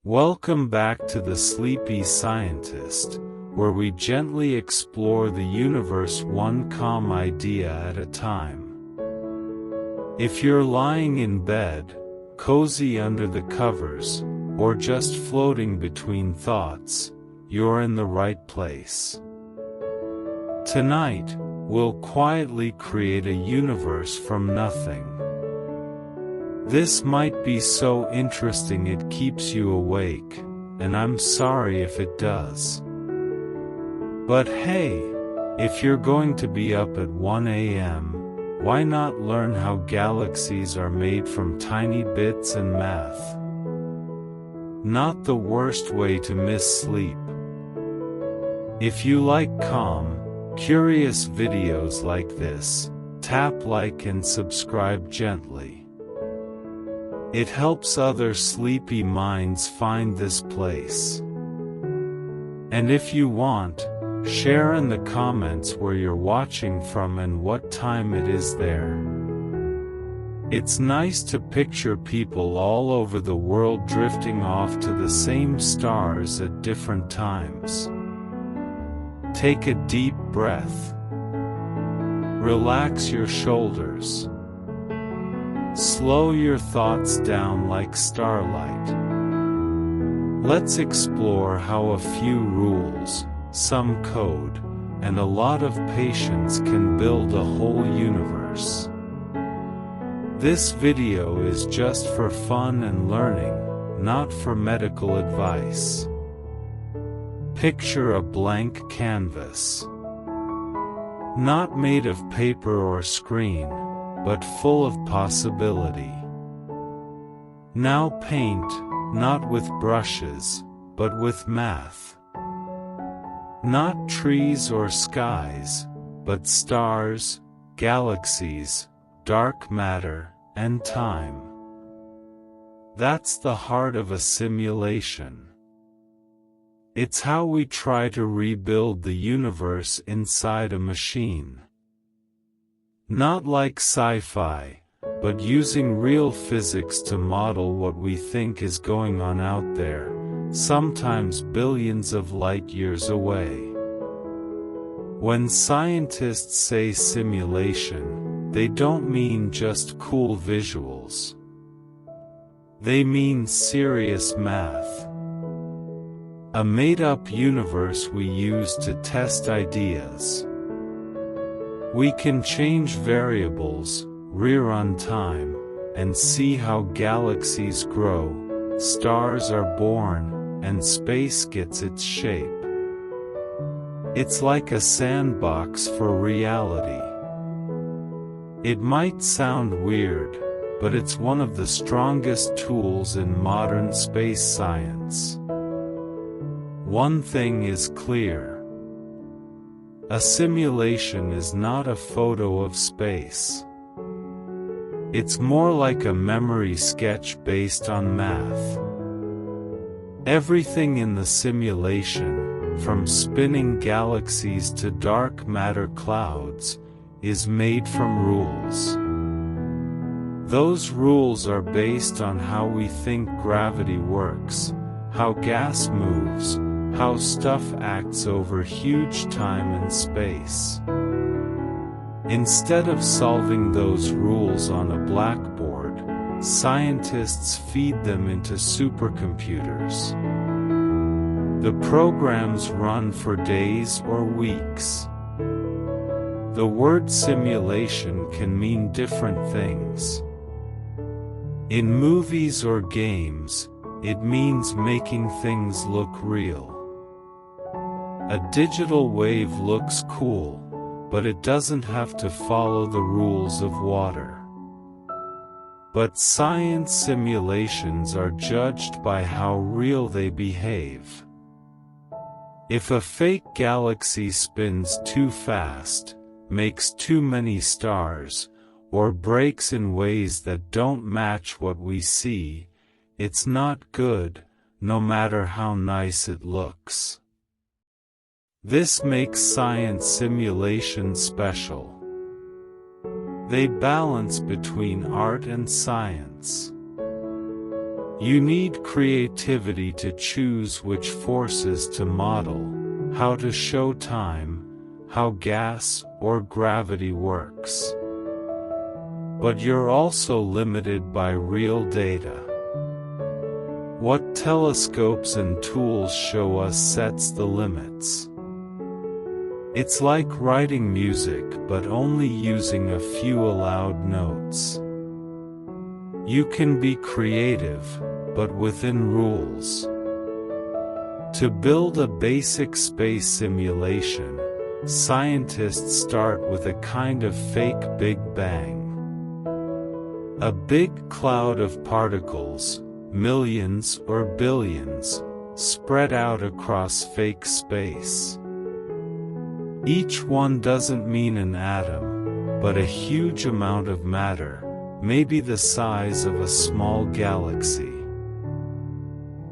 Welcome back to The Sleepy Scientist, where we gently explore the universe one calm idea at a time. If you're lying in bed, cozy under the covers, or just floating between thoughts, you're in the right place. Tonight, we'll quietly create a universe from nothing. This might be so interesting it keeps you awake, and I'm sorry if it does. But hey, if you're going to be up at 1 a.m., why not learn how galaxies are made from tiny bits and math? Not the worst way to miss sleep. If you like calm, curious videos like this, tap like and subscribe gently. It helps other sleepy minds find this place. And if you want, share in the comments where you're watching from and what time it is there. It's nice to picture people all over the world drifting off to the same stars at different times. Take a deep breath. Relax your shoulders. Slow your thoughts down like starlight. Let's explore how a few rules, some code, and a lot of patience can build a whole universe. This video is just for fun and learning, not for medical advice. Picture a blank canvas. Not made of paper or screen, but full of possibility. Now paint, not with brushes, but with math. Not trees or skies, but stars, galaxies, dark matter, and time. That's the heart of a simulation. It's how we try to rebuild the universe inside a machine. Not like sci-fi, but using real physics to model what we think is going on out there, sometimes billions of light years away. When scientists say simulation, they don't mean just cool visuals. They mean serious math. A made-up universe we use to test ideas. We can change variables, rerun time, and see how galaxies grow, stars are born, and space gets its shape. It's like a sandbox for reality. It might sound weird, but it's one of the strongest tools in modern space science. One thing is clear. A simulation is not a photo of space. It's more like a memory sketch based on math. Everything in the simulation, from spinning galaxies to dark matter clouds, is made from rules. Those rules are based on how we think gravity works, how gas moves, how stuff acts over huge time and space. Instead of solving those rules on a blackboard, scientists feed them into supercomputers. The programs run for days or weeks. The word simulation can mean different things. In movies or games, it means making things look real. A digital wave looks cool, but it doesn't have to follow the rules of water. But science simulations are judged by how real they behave. If a fake galaxy spins too fast, makes too many stars, or breaks in ways that don't match what we see, it's not good, no matter how nice it looks. This makes science simulations special. They balance between art and science. You need creativity to choose which forces to model, how to show time, how gas or gravity works. But you're also limited by real data. What telescopes and tools show us sets the limits. It's like writing music but only using a few allowed notes. You can be creative, but within rules. To build a basic space simulation, scientists start with a kind of fake Big Bang. A big cloud of particles, millions or billions, spread out across fake space. Each one doesn't mean an atom, but a huge amount of matter, maybe the size of a small galaxy.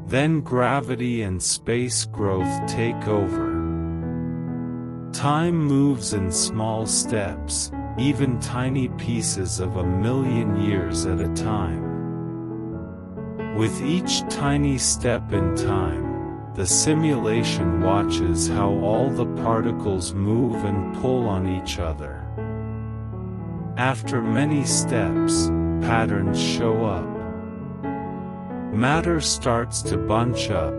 Then gravity and space growth take over. Time moves in small steps, even tiny pieces of 1,000,000 years at a time. With each tiny step in time, the simulation watches how all the particles move and pull on each other. After many steps, patterns show up. Matter starts to bunch up,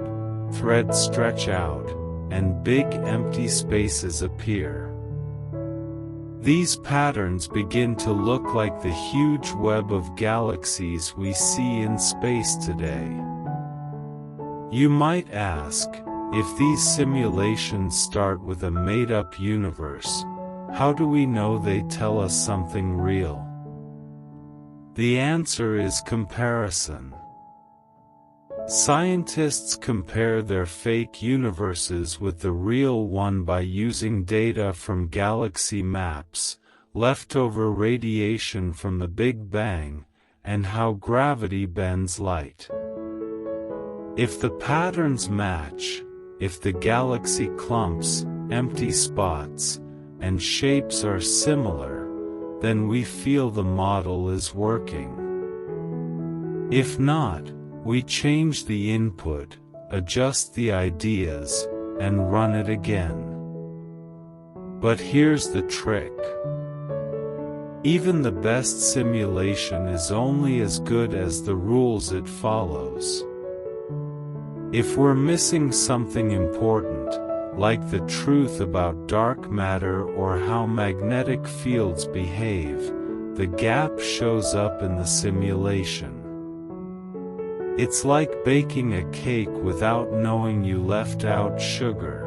threads stretch out, and big empty spaces appear. These patterns begin to look like the huge web of galaxies we see in space today. You might ask, if these simulations start with a made-up universe, how do we know they tell us something real? The answer is comparison. Scientists compare their fake universes with the real one by using data from galaxy maps, leftover radiation from the Big Bang, and how gravity bends light. If the patterns match, if the galaxy clumps, empty spots, and shapes are similar, then we feel the model is working. If not, we change the input, adjust the ideas, and run it again. But here's the trick. Even the best simulation is only as good as the rules it follows. If we're missing something important, like the truth about dark matter or how magnetic fields behave, the gap shows up in the simulation. It's like baking a cake without knowing you left out sugar.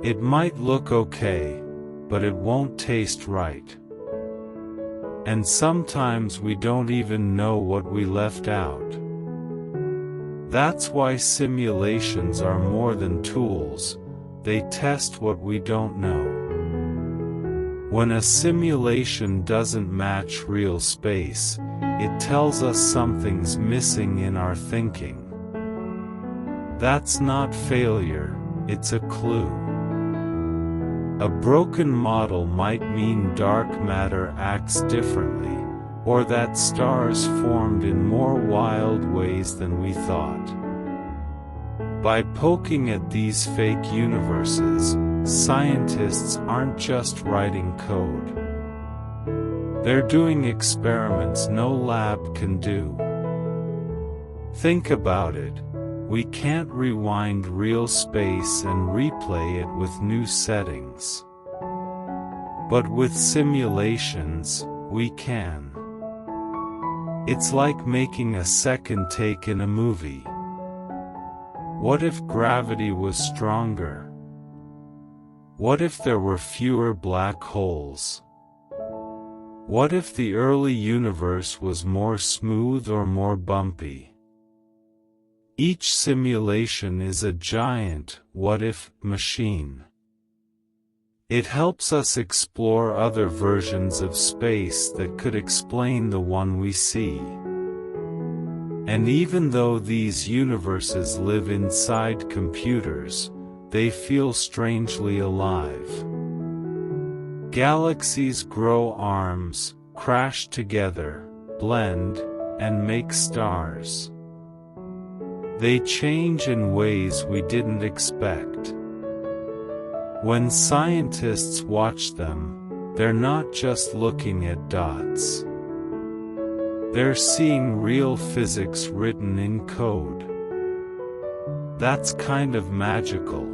It might look okay, but it won't taste right. And sometimes we don't even know what we left out. That's why simulations are more than tools, they test what we don't know. When a simulation doesn't match real space, it tells us something's missing in our thinking. That's not failure, it's a clue. A broken model might mean dark matter acts differently, or that stars formed in more wild ways than we thought. By poking at these fake universes, scientists aren't just writing code. They're doing experiments no lab can do. Think about it. We can't rewind real space and replay it with new settings. But with simulations, we can. It's like making a second take in a movie. What if gravity was stronger? What if there were fewer black holes? What if the early universe was more smooth or more bumpy? Each simulation is a giant what-if machine. It helps us explore other versions of space that could explain the one we see. And even though these universes live inside computers, they feel strangely alive. Galaxies grow arms, crash together, blend, and make stars. They change in ways we didn't expect. When scientists watch them, they're not just looking at dots. They're seeing real physics written in code. That's kind of magical.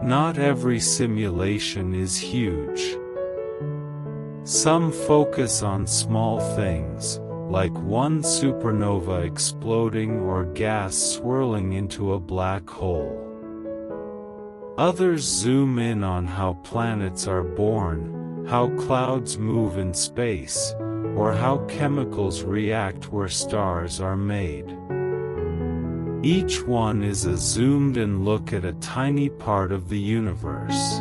Not every simulation is huge. Some focus on small things, like one supernova exploding or gas swirling into a black hole. Others zoom in on how planets are born, how clouds move in space, or how chemicals react where stars are made. Each one is a zoomed-in look at a tiny part of the universe.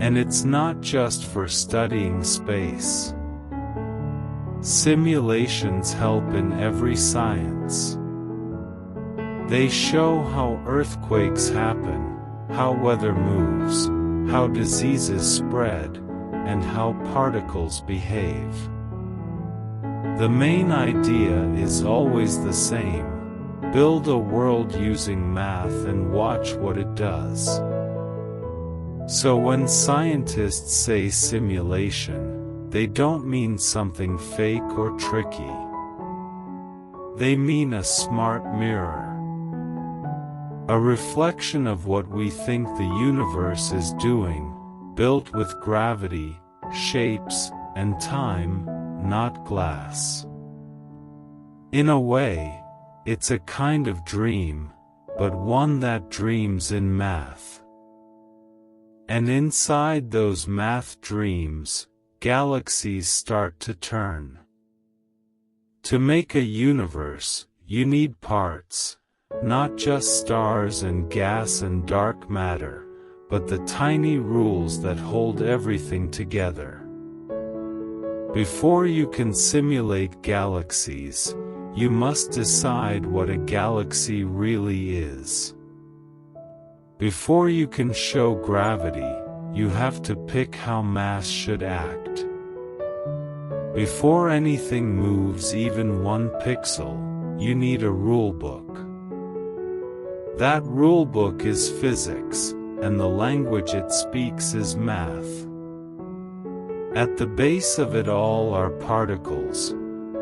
And it's not just for studying space. Simulations help in every science. They show how earthquakes happen, how weather moves, how diseases spread, and how particles behave. The main idea is always the same: build a world using math and watch what it does. So when scientists say simulation, they don't mean something fake or tricky. They mean a smart mirror. A reflection of what we think the universe is doing, built with gravity, shapes, and time, not glass. In a way, it's a kind of dream, but one that dreams in math. And inside those math dreams, galaxies start to turn. To make a universe, you need parts, not just stars and gas and dark matter, but the tiny rules that hold everything together. Before you can simulate galaxies, you must decide what a galaxy really is. Before you can show gravity, you have to pick how mass should act. Before anything moves even one pixel, you need a rulebook. That rulebook is physics, and the language it speaks is math. At the base of it all are particles,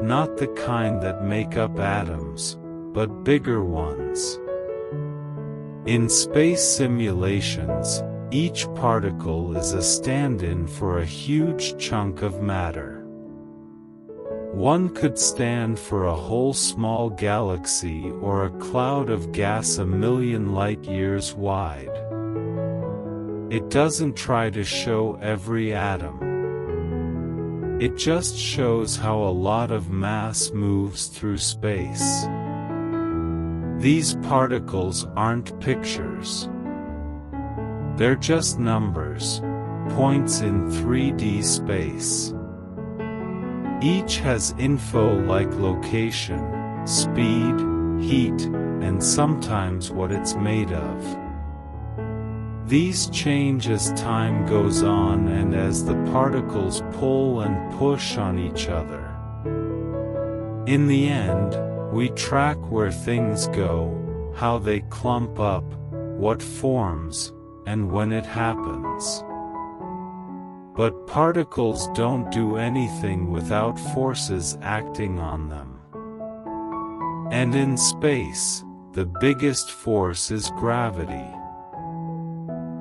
not the kind that make up atoms, but bigger ones. In space simulations, each particle is a stand-in for a huge chunk of matter. One could stand for a whole small galaxy or a cloud of gas a million light-years wide. It doesn't try to show every atom. It just shows how a lot of mass moves through space. These particles aren't pictures. They're just numbers, points in 3D space. Each has info like location, speed, heat, and sometimes what it's made of. These change as time goes on and as the particles pull and push on each other. In the end, we track where things go, how they clump up, what forms, and when it happens. But particles don't do anything without forces acting on them. And in space, the biggest force is gravity.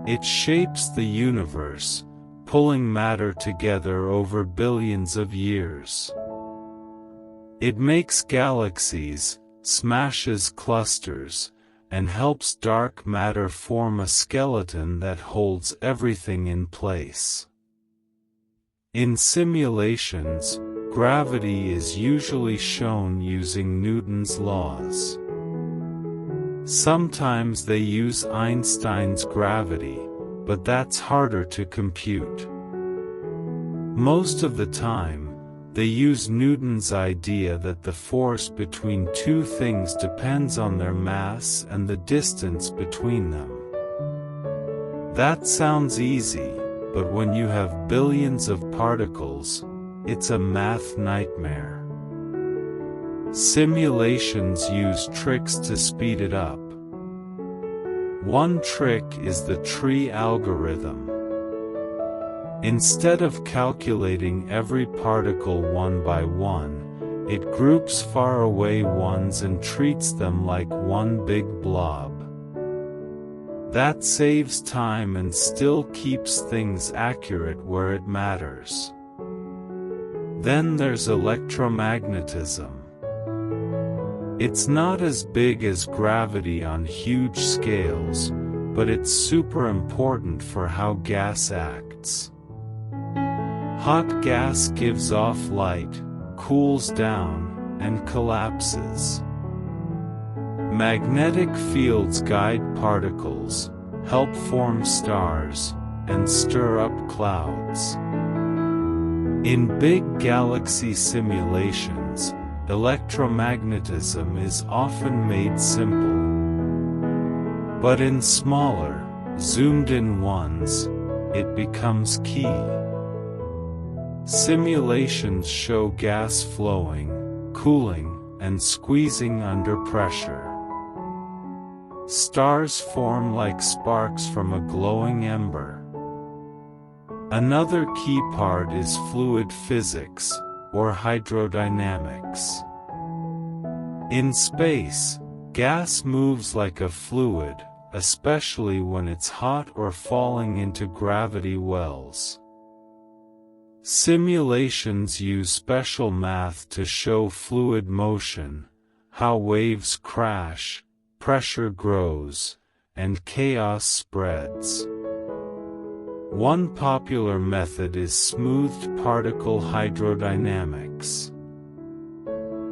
It shapes the universe, pulling matter together over billions of years. It makes galaxies, smashes clusters, and helps dark matter form a skeleton that holds everything in place. In simulations, gravity is usually shown using Newton's laws. Sometimes they use Einstein's gravity, but that's harder to compute. Most of the time, they use Newton's idea that the force between two things depends on their mass and the distance between them. That sounds easy, but when you have billions of particles, it's a math nightmare. Simulations use tricks to speed it up. One trick is the tree algorithm. Instead of calculating every particle one by one, it groups faraway ones and treats them like one big blob. That saves time and still keeps things accurate where it matters. Then there's electromagnetism. It's not as big as gravity on huge scales, but it's super important for how gas acts. Hot gas gives off light, cools down, and collapses. Magnetic fields guide particles, help form stars, and stir up clouds. In big galaxy simulations, electromagnetism is often made simple. But in smaller, zoomed-in ones, it becomes key. Simulations show gas flowing, cooling, and squeezing under pressure. Stars form like sparks from a glowing ember. Another key part is fluid physics, or hydrodynamics. In space, gas moves like a fluid, especially when it's hot or falling into gravity wells. Simulations use special math to show fluid motion, how waves crash, pressure grows, and chaos spreads. One popular method is smoothed particle hydrodynamics.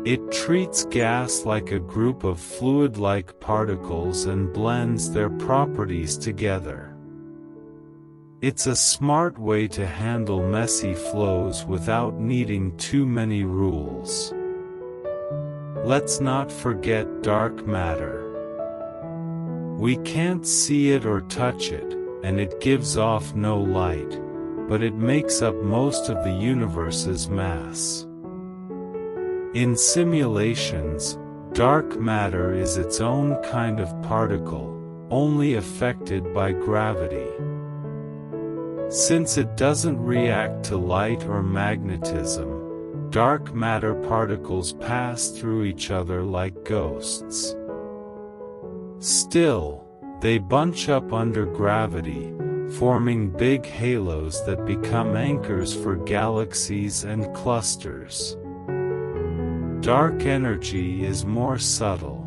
It treats gas like a group of fluid-like particles and blends their properties together. It's a smart way to handle messy flows without needing too many rules. Let's not forget dark matter. We can't see it or touch it, and it gives off no light, but it makes up most of the universe's mass. In simulations, dark matter is its own kind of particle, only affected by gravity. Since it doesn't react to light or magnetism, dark matter particles pass through each other like ghosts. Still, they bunch up under gravity, forming big halos that become anchors for galaxies and clusters. Dark energy is more subtle.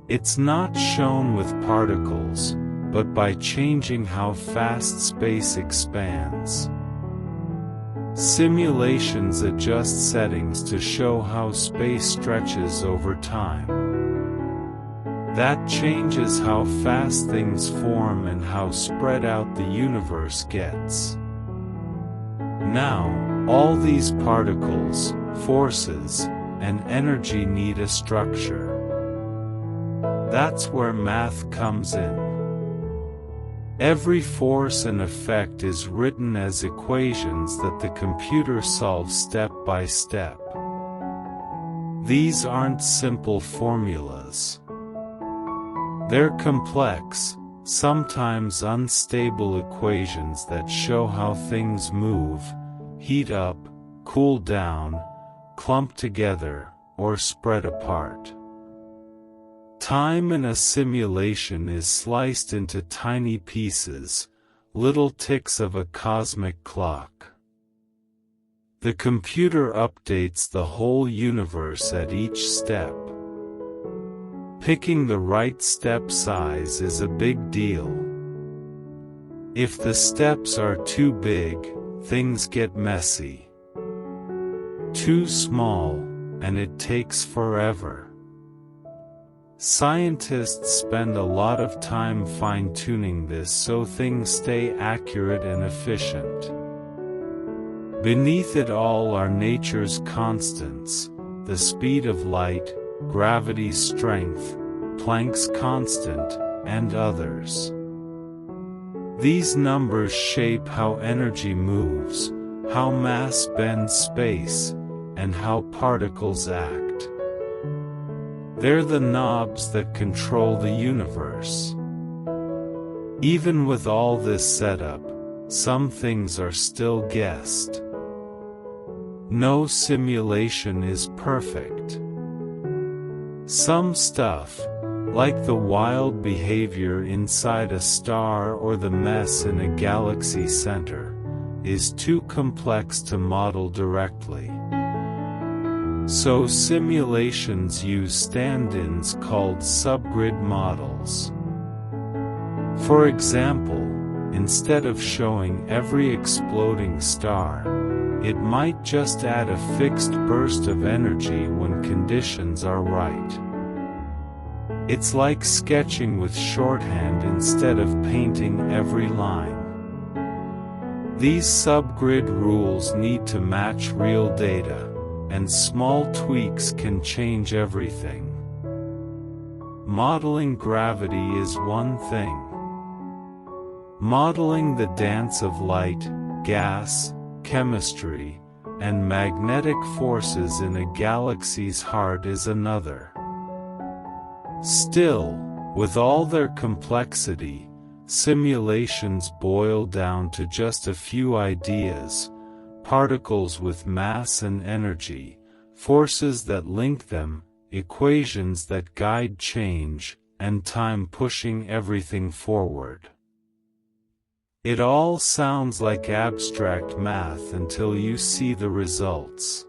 It's not shown with particles, but by changing how fast space expands. Simulations adjust settings to show how space stretches over time. That changes how fast things form and how spread out the universe gets. Now, all these particles, forces, and energy need a structure. That's where math comes in. Every force and effect is written as equations that the computer solves step by step. These aren't simple formulas. They're complex, sometimes unstable equations that show how things move, heat up, cool down, clump together, or spread apart. Time in a simulation is sliced into tiny pieces, little ticks of a cosmic clock. The computer updates the whole universe at each step. Picking the right step size is a big deal. If the steps are too big, things get messy. Too small, and it takes forever. Scientists spend a lot of time fine-tuning this so things stay accurate and efficient. Beneath it all are nature's constants, the speed of light, gravity's strength, Planck's constant, and others. These numbers shape how energy moves, how mass bends space, and how particles act. They're the knobs that control the universe. Even with all this setup, some things are still guessed. No simulation is perfect. Some stuff, like the wild behavior inside a star or the mess in a galaxy center, is too complex to model directly. So simulations use stand-ins called subgrid models. For example, instead of showing every exploding star, it might just add a fixed burst of energy when conditions are right. It's like sketching with shorthand instead of painting every line. These subgrid rules need to match real data, and small tweaks can change everything. Modeling gravity is one thing. Modeling the dance of light, gas, chemistry, and magnetic forces in a galaxy's heart is another. Still, with all their complexity, simulations boil down to just a few ideas: particles with mass and energy, forces that link them, equations that guide change, and time pushing everything forward. It all sounds like abstract math until you see the results.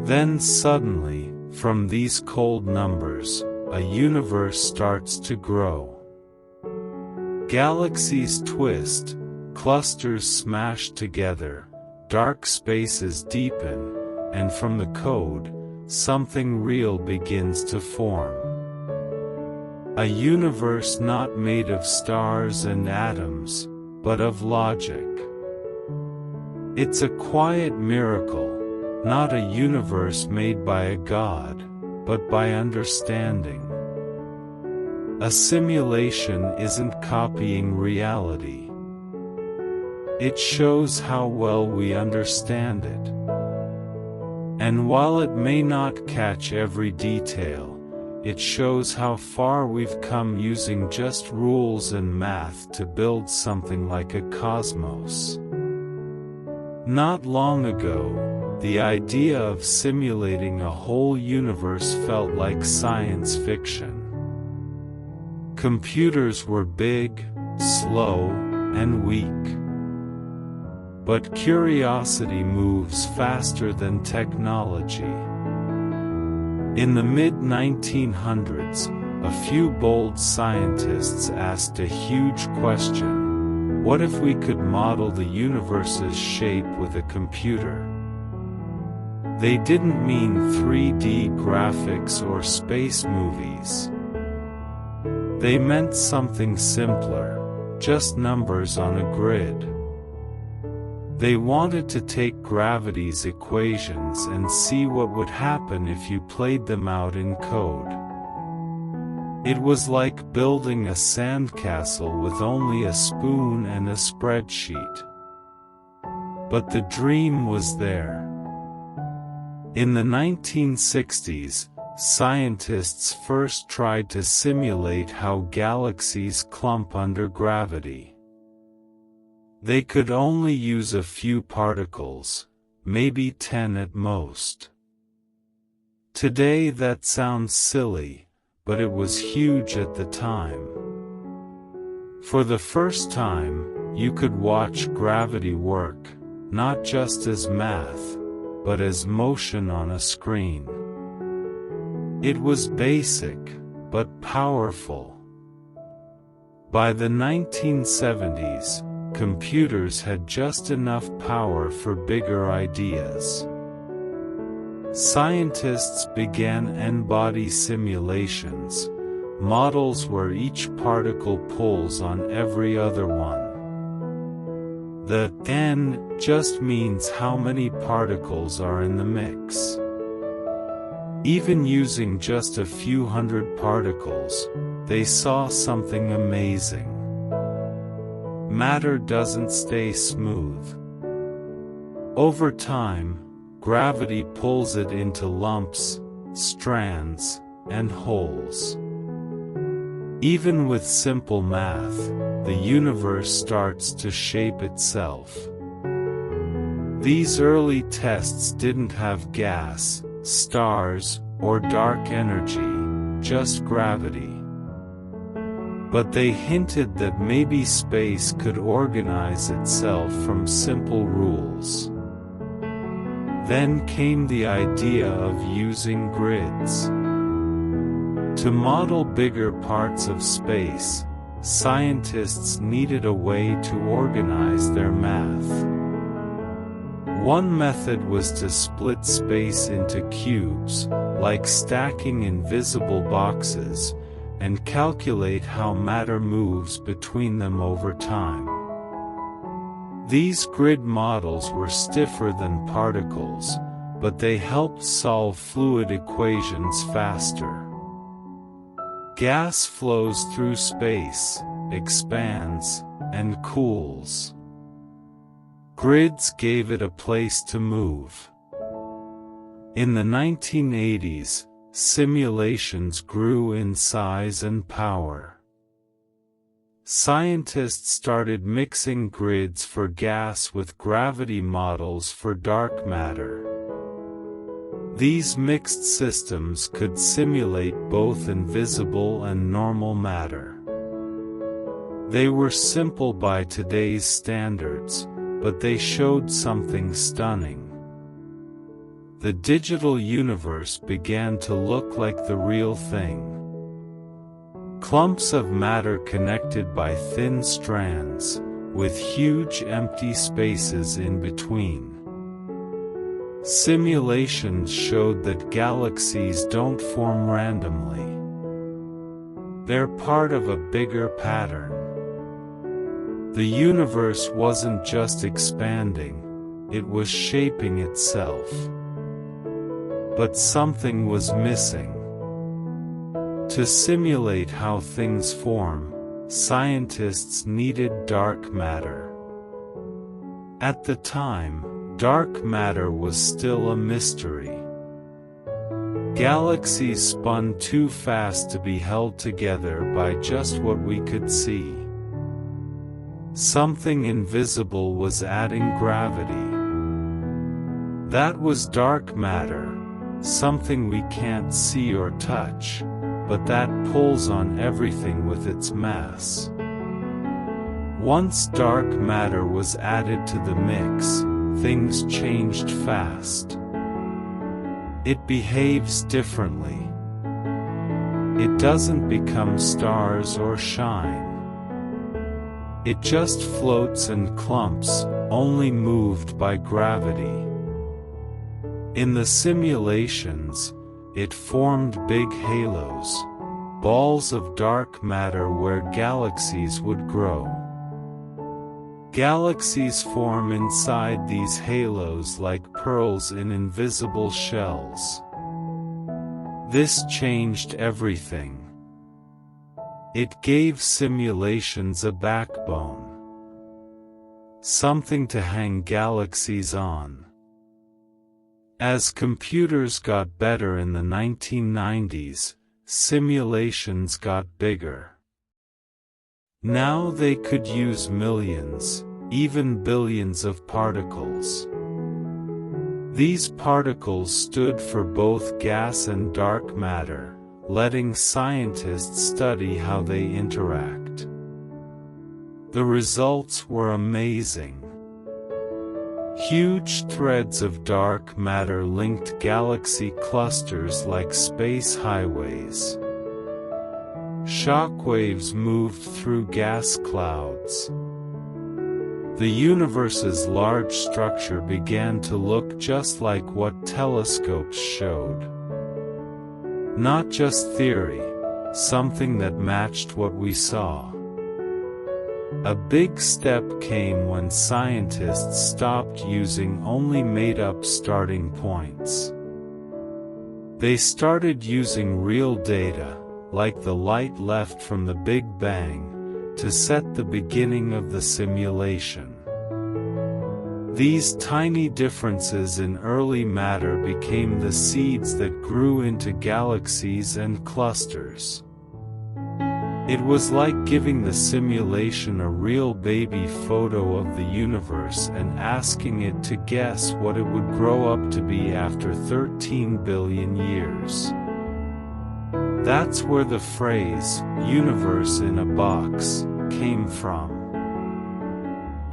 Then suddenly, from these cold numbers, a universe starts to grow. Galaxies twist, clusters smash together, dark spaces deepen, and from the code, something real begins to form. A universe not made of stars and atoms, but of logic. It's a quiet miracle, not a universe made by a god, but by understanding. A simulation isn't copying reality. It shows how well we understand it. And while it may not catch every detail, it shows how far we've come using just rules and math to build something like a cosmos. Not long ago, the idea of simulating a whole universe felt like science fiction. Computers were big, slow, and weak. But curiosity moves faster than technology. In the mid-1900s, a few bold scientists asked a huge question: what if we could model the universe's shape with a computer? They didn't mean 3D graphics or space movies. They meant something simpler, just numbers on a grid. They wanted to take gravity's equations and see what would happen if you played them out in code. It was like building a sandcastle with only a spoon and a spreadsheet. But the dream was there. In the 1960s, scientists first tried to simulate how galaxies clump under gravity. They could only use a few particles, maybe 10 at most. Today that sounds silly, but it was huge at the time. For the first time, you could watch gravity work, not just as math, but as motion on a screen. It was basic, but powerful. By the 1970s, computers had just enough power for bigger ideas. Scientists began N-body simulations, models where each particle pulls on every other one. The N just means how many particles are in the mix. Even using just a few hundred particles, they saw something amazing. Matter doesn't stay smooth. Over time, gravity pulls it into lumps, strands, and holes. Even with simple math, the universe starts to shape itself. These early tests didn't have gas, stars, or dark energy, just gravity. But they hinted that maybe space could organize itself from simple rules. Then came the idea of using grids. To model bigger parts of space, scientists needed a way to organize their math. One method was to split space into cubes, like stacking invisible boxes, and calculate how matter moves between them over time. These grid models were stiffer than particles, but they helped solve fluid equations faster. Gas flows through space, expands, and cools. Grids gave it a place to move. In the 1980s, simulations grew in size and power. Scientists started mixing grids for gas with gravity models for dark matter. These mixed systems could simulate both invisible and normal matter. They were simple by today's standards, but they showed something stunning. The digital universe began to look like the real thing. Clumps of matter connected by thin strands, with huge empty spaces in between. Simulations showed that galaxies don't form randomly. They're part of a bigger pattern. The universe wasn't just expanding, it was shaping itself. But something was missing. To simulate how things form, scientists needed dark matter. At the time, dark matter was still a mystery. Galaxies spun too fast to be held together by just what we could see. Something invisible was adding gravity. That was dark matter, something we can't see or touch, but that pulls on everything with its mass. Once dark matter was added to the mix, things changed fast. It behaves differently. It doesn't become stars or shine. It just floats and clumps, only moved by gravity. In the simulations, it formed big halos, balls of dark matter where galaxies would grow. Galaxies form inside these halos like pearls in invisible shells. This changed everything. It gave simulations a backbone. Something to hang galaxies on. As computers got better in the 1990s, simulations got bigger. Now they could use millions, even billions of particles. These particles stood for both gas and dark matter, letting scientists study how they interact. The results were amazing. Huge threads of dark matter linked galaxy clusters like space highways. Shockwaves moved through gas clouds. The universe's large structure began to look just like what telescopes showed. Not just theory, something that matched what we saw. A big step came when scientists stopped using only made-up starting points. They started using real data, like the light left from the Big Bang, to set the beginning of the simulation. These tiny differences in early matter became the seeds that grew into galaxies and clusters. It was like giving the simulation a real baby photo of the universe and asking it to guess what it would grow up to be after 13 billion years. That's where the phrase, "universe in a box," came from.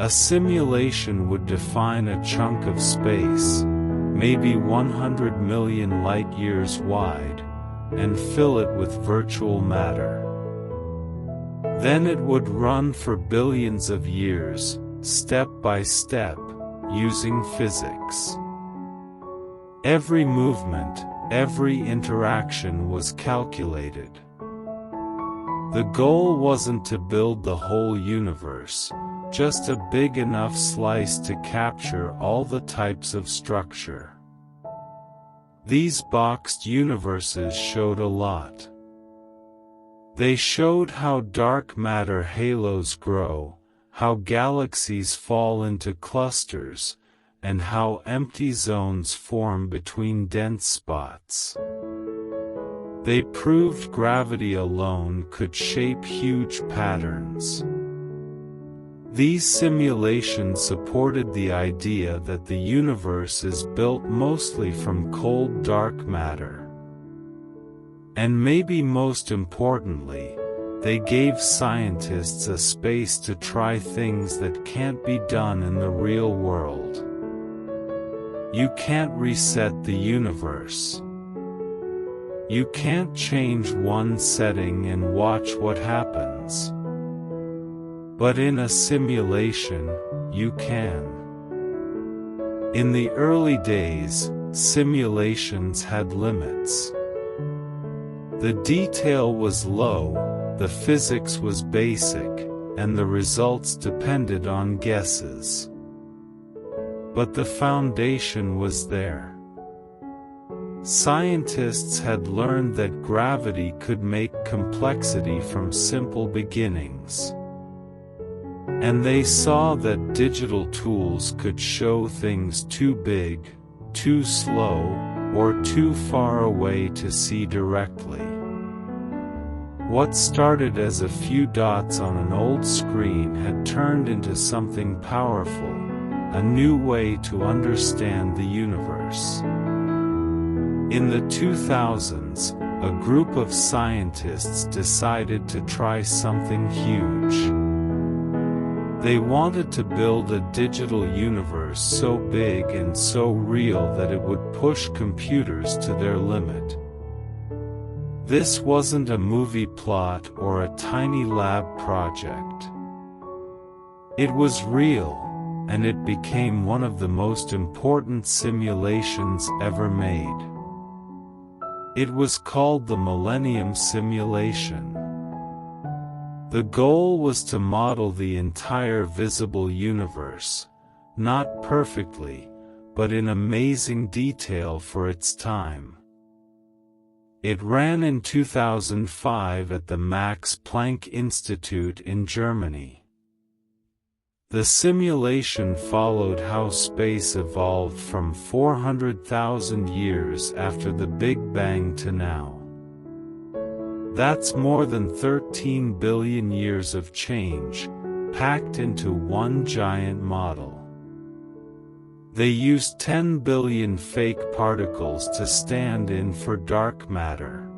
A simulation would define a chunk of space, maybe 100 million light-years wide, and fill it with virtual matter. Then it would run for billions of years, step by step, using physics. Every movement, every interaction was calculated. The goal wasn't to build the whole universe, just a big enough slice to capture all the types of structure. These boxed universes showed a lot. They showed how dark matter halos grow, how galaxies fall into clusters, and how empty zones form between dense spots. They proved gravity alone could shape huge patterns. These simulations supported the idea that the universe is built mostly from cold dark matter. And maybe most importantly, they gave scientists a space to try things that can't be done in the real world. You can't reset the universe. You can't change one setting and watch what happens. But in a simulation, you can. In the early days, simulations had limits. The detail was low, the physics was basic, and the results depended on guesses. But the foundation was there. Scientists had learned that gravity could make complexity from simple beginnings. And they saw that digital tools could show things too big, too slow, or too far away to see directly. What started as a few dots on an old screen had turned into something powerful, a new way to understand the universe. In the 2000s, a group of scientists decided to try something huge. They wanted to build a digital universe so big and so real that it would push computers to their limit. This wasn't a movie plot or a tiny lab project. It was real, and it became one of the most important simulations ever made. It was called the Millennium Simulation. The goal was to model the entire visible universe, not perfectly, but in amazing detail for its time. It ran in 2005 at the Max Planck Institute in Germany. The simulation followed how space evolved from 400,000 years after the Big Bang to now. That's more than 13 billion years of change, packed into one giant model. They used 10 billion fake particles to stand in for dark matter.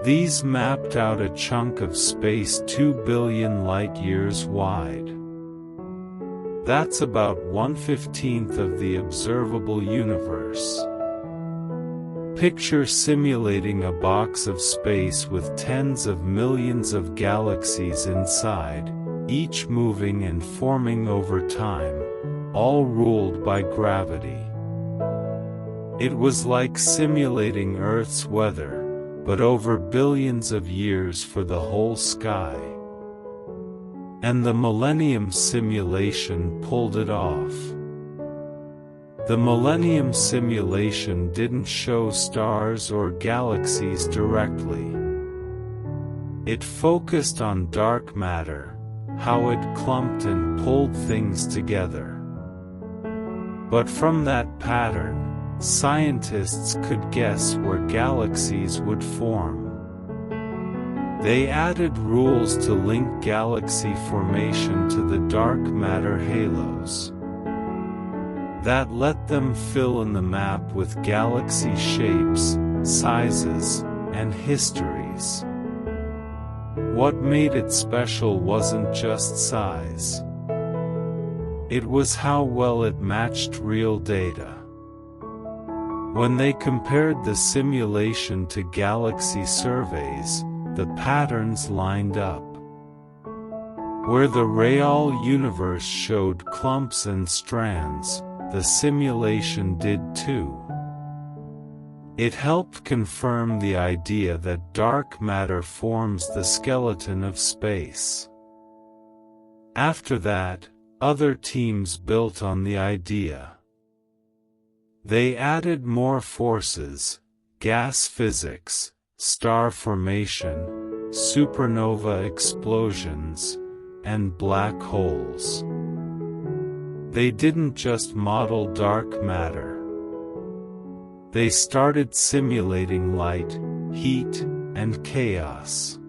These mapped out a chunk of space 2 billion light-years wide. That's about 1/15 of the observable universe. Picture simulating a box of space with tens of millions of galaxies inside, each moving and forming over time, all ruled by gravity. It was like simulating Earth's weather, but over billions of years for the whole sky. And the Millennium Simulation pulled it off. The Millennium Simulation didn't show stars or galaxies directly. It focused on dark matter, how it clumped and pulled things together. But from that pattern, scientists could guess where galaxies would form. They added rules to link galaxy formation to the dark matter halos. That let them fill in the map with galaxy shapes, sizes, and histories. What made it special wasn't just size. It was how well it matched real data. When they compared the simulation to galaxy surveys, the patterns lined up. Where the real universe showed clumps and strands, the simulation did too. It helped confirm the idea that dark matter forms the skeleton of space. After that, other teams built on the idea. They added more forces: gas physics, star formation, supernova explosions, and black holes. They didn't just model dark matter. They started simulating light, heat, and chaos.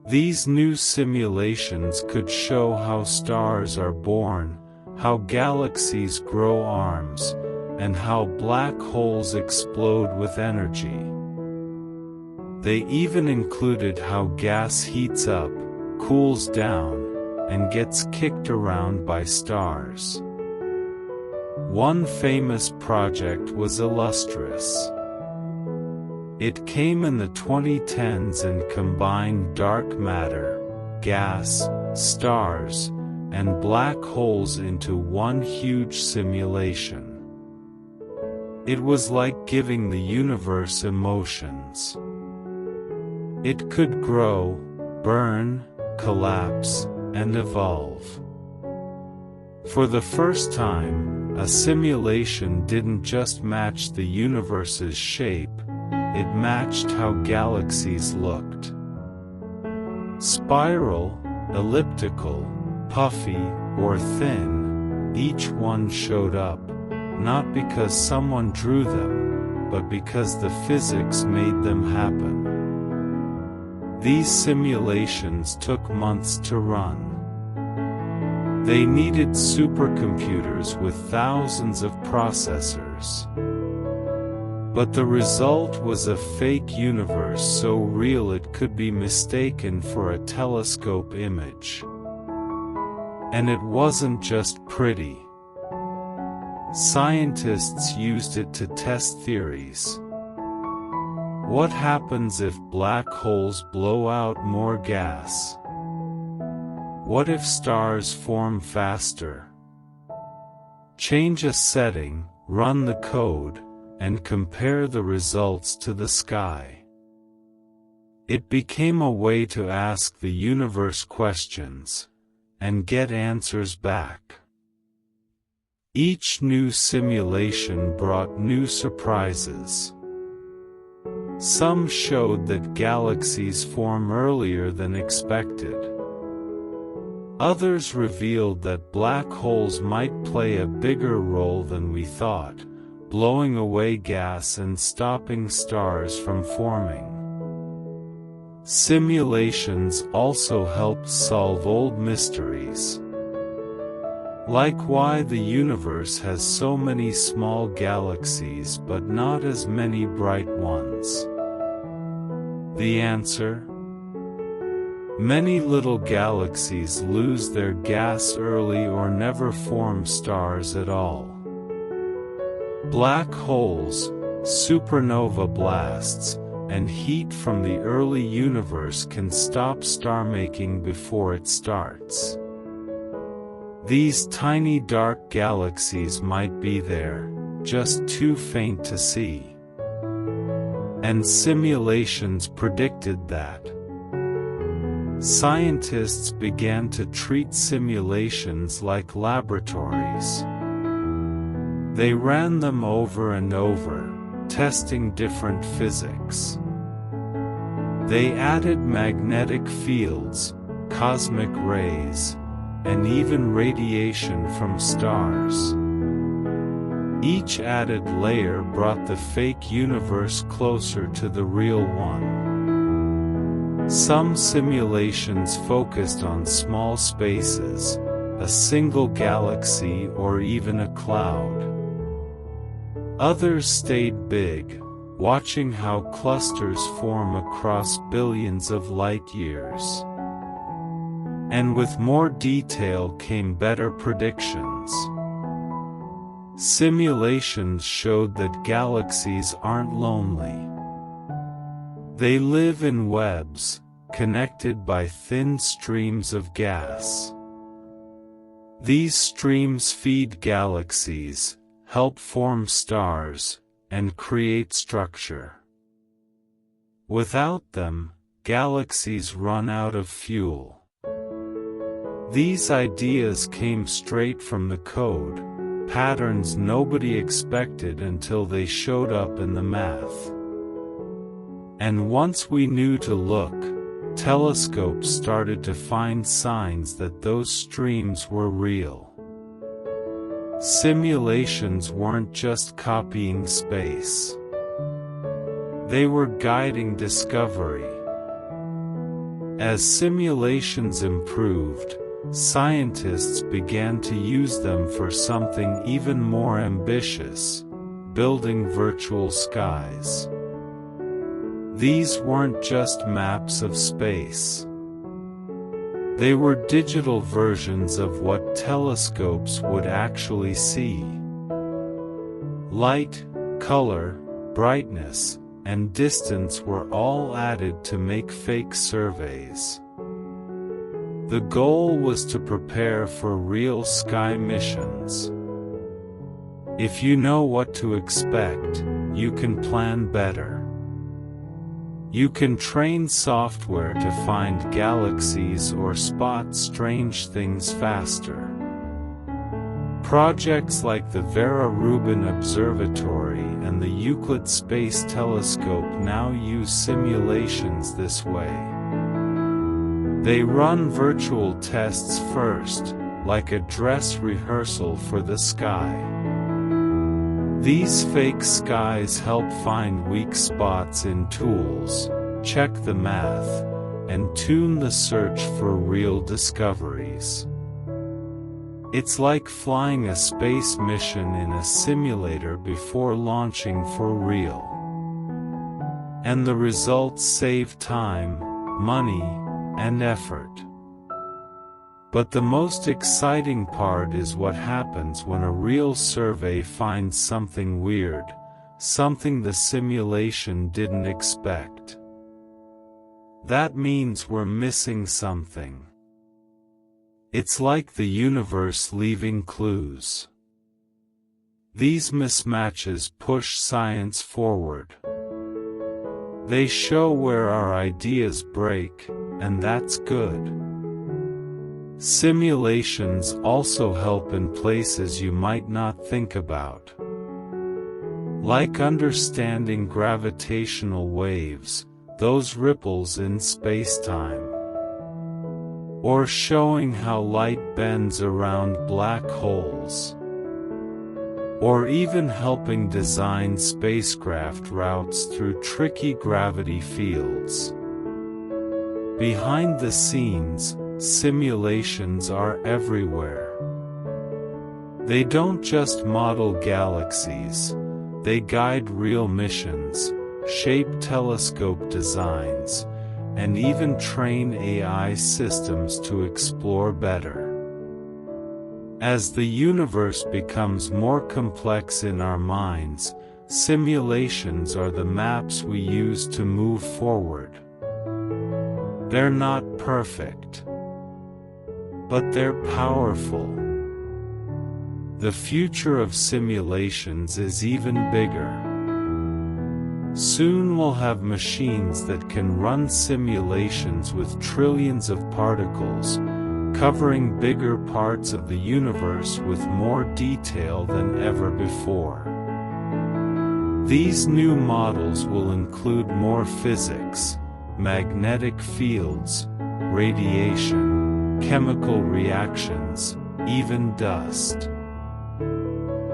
These new simulations could show how stars are born, how galaxies grow arms, and how black holes explode with energy. They even included how gas heats up, cools down, and gets kicked around by stars. One famous project was illustrious. It came in the 2010s and combined dark matter, gas, stars, and black holes into one huge simulation. It was like giving the universe emotions. It could grow, burn, collapse, and evolve. For the first time, a simulation didn't just match the universe's shape, it matched how galaxies looked. Spiral, elliptical, puffy, or thin, each one showed up, not because someone drew them, but because the physics made them happen. These simulations took months to run. They needed supercomputers with thousands of processors. But the result was a fake universe so real it could be mistaken for a telescope image. And it wasn't just pretty. Scientists used it to test theories. What happens if black holes blow out more gas? What if stars form faster? Change a setting, run the code, and compare the results to the sky. It became a way to ask the universe questions, and get answers back. Each new simulation brought new surprises. Some showed that galaxies form earlier than expected. Others revealed that black holes might play a bigger role than we thought, blowing away gas and stopping stars from forming. Simulations also helped solve old mysteries, like why the universe has so many small galaxies but not as many bright ones. The answer? Many little galaxies lose their gas early or never form stars at all. Black holes, supernova blasts, and heat from the early universe can stop star-making before it starts. These tiny dark galaxies might be there, just too faint to see. And simulations predicted that. Scientists began to treat simulations like laboratories. They ran them over and over, testing different physics. They added magnetic fields, cosmic rays, and even radiation from stars. Each added layer brought the fake universe closer to the real one. Some simulations focused on small spaces, a single galaxy or even a cloud. Others stayed big, watching how clusters form across billions of light years. And with more detail came better predictions. Simulations showed that galaxies aren't lonely. They live in webs, connected by thin streams of gas. These streams feed galaxies, help form stars, and create structure. Without them, galaxies run out of fuel. These ideas came straight from the code, patterns nobody expected until they showed up in the math. And once we knew to look, telescopes started to find signs that those streams were real. Simulations weren't just copying space. They were guiding discovery. As simulations improved, scientists began to use them for something even more ambitious: building virtual skies. These weren't just maps of space. They were digital versions of what telescopes would actually see. Light, color, brightness, and distance were all added to make fake surveys. The goal was to prepare for real sky missions. If you know what to expect, you can plan better. You can train software to find galaxies or spot strange things faster. Projects like the Vera Rubin Observatory and the Euclid Space Telescope now use simulations this way. They run virtual tests first, like a dress rehearsal for the sky. These fake skies help find weak spots in tools, check the math, and tune the search for real discoveries. It's like flying a space mission in a simulator before launching for real. And the results save time, money, and effort. But the most exciting part is what happens when a real survey finds something weird, something the simulation didn't expect. That means we're missing something. It's like the universe leaving clues. These mismatches push science forward. They show where our ideas break, and that's good. Simulations also help in places you might not think about. Like understanding gravitational waves, those ripples in spacetime. Or showing how light bends around black holes. Or even helping design spacecraft routes through tricky gravity fields. Behind the scenes, simulations are everywhere. They don't just model galaxies, they guide real missions, shape telescope designs, and even train AI systems to explore better. As the universe becomes more complex in our minds, simulations are the maps we use to move forward. They're not perfect, but they're powerful. The future of simulations is even bigger. Soon we'll have machines that can run simulations with trillions of particles, covering bigger parts of the universe with more detail than ever before. These new models will include more physics, magnetic fields, radiation, chemical reactions, even dust.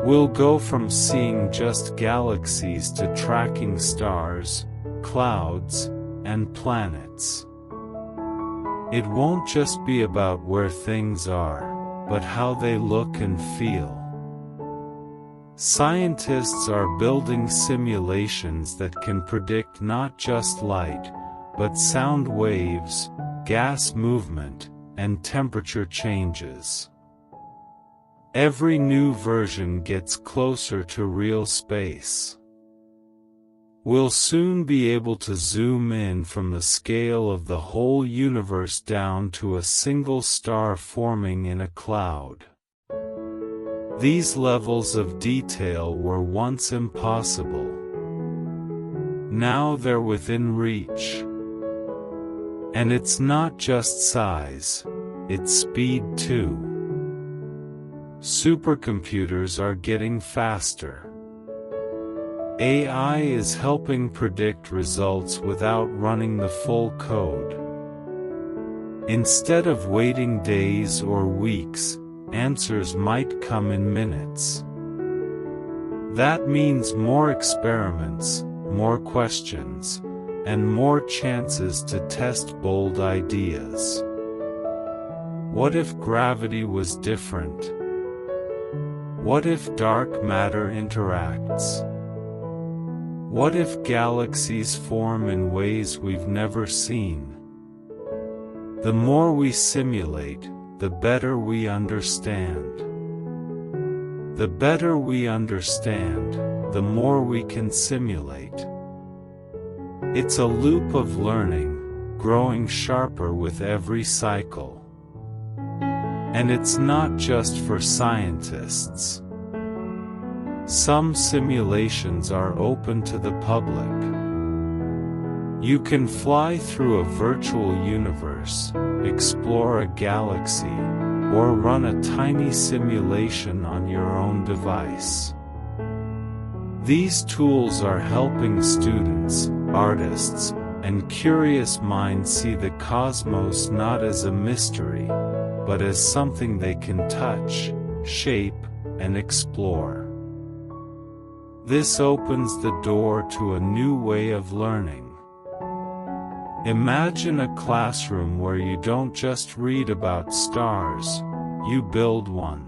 We'll go from seeing just galaxies to tracking stars, clouds, and planets. It won't just be about where things are, but how they look and feel. Scientists are building simulations that can predict not just light, but sound waves, gas movement, and temperature changes. Every new version gets closer to real space. We'll soon be able to zoom in from the scale of the whole universe down to a single star forming in a cloud. These levels of detail were once impossible. Now they're within reach. And it's not just size, it's speed too. Supercomputers are getting faster. AI is helping predict results without running the full code. Instead of waiting days or weeks, answers might come in minutes. That means more experiments, more questions, and more chances to test bold ideas. What if gravity was different? What if dark matter interacts? What if galaxies form in ways we've never seen? The more we simulate, the better we understand. The better we understand, the more we can simulate. It's a loop of learning, growing sharper with every cycle. And it's not just for scientists. Some simulations are open to the public. You can fly through a virtual universe, explore a galaxy, or run a tiny simulation on your own device. These tools are helping students, artists, and curious minds see the cosmos not as a mystery, but as something they can touch, shape, and explore. This opens the door to a new way of learning. Imagine a classroom where you don't just read about stars, you build one.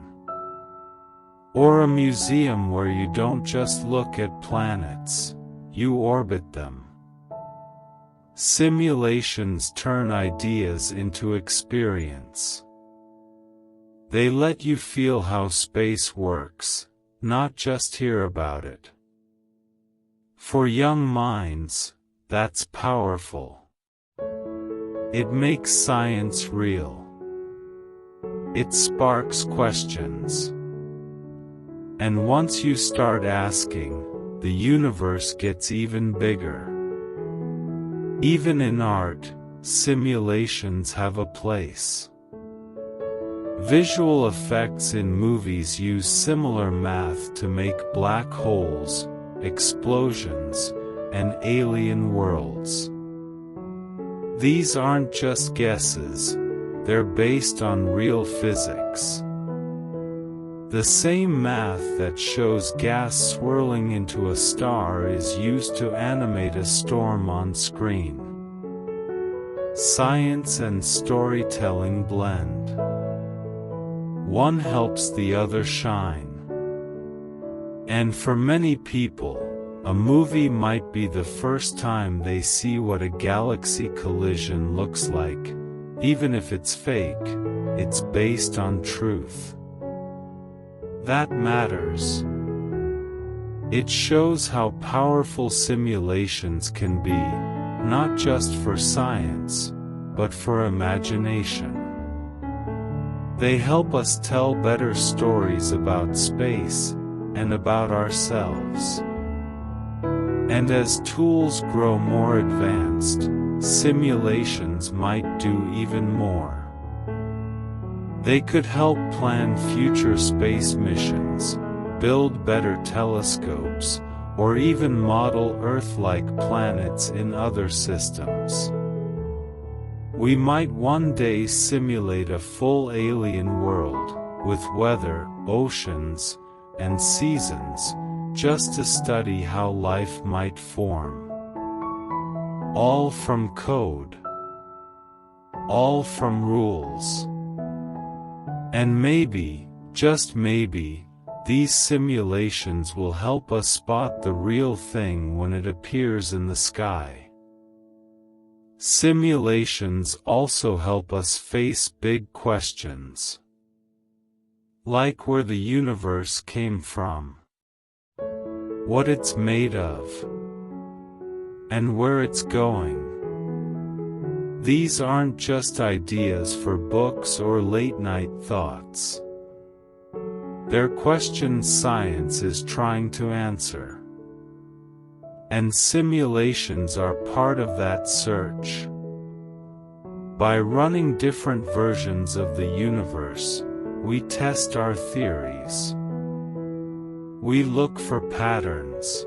Or a museum where you don't just look at planets, you orbit them. Simulations turn ideas into experience. They let you feel how space works, not just hear about it. For young minds, that's powerful. It makes science real. It sparks questions. And once you start asking, the universe gets even bigger. Even in art, simulations have a place. Visual effects in movies use similar math to make black holes, explosions, and alien worlds. These aren't just guesses, they're based on real physics. The same math that shows gas swirling into a star is used to animate a storm on screen. Science and storytelling blend. One helps the other shine. And for many people, a movie might be the first time they see what a galaxy collision looks like. Even if it's fake, it's based on truth. That matters. It shows how powerful simulations can be, not just for science, but for imagination. They help us tell better stories about space, and about ourselves. And as tools grow more advanced, simulations might do even more. They could help plan future space missions, build better telescopes, or even model Earth-like planets in other systems. We might one day simulate a full alien world, with weather, oceans, and seasons, just to study how life might form. All from code. All from rules. And maybe, just maybe, these simulations will help us spot the real thing when it appears in the sky. Simulations also help us face big questions. Like where the universe came from, what it's made of, and where it's going. These aren't just ideas for books or late-night thoughts. They're questions science is trying to answer. And simulations are part of that search. By running different versions of the universe, we test our theories. We look for patterns.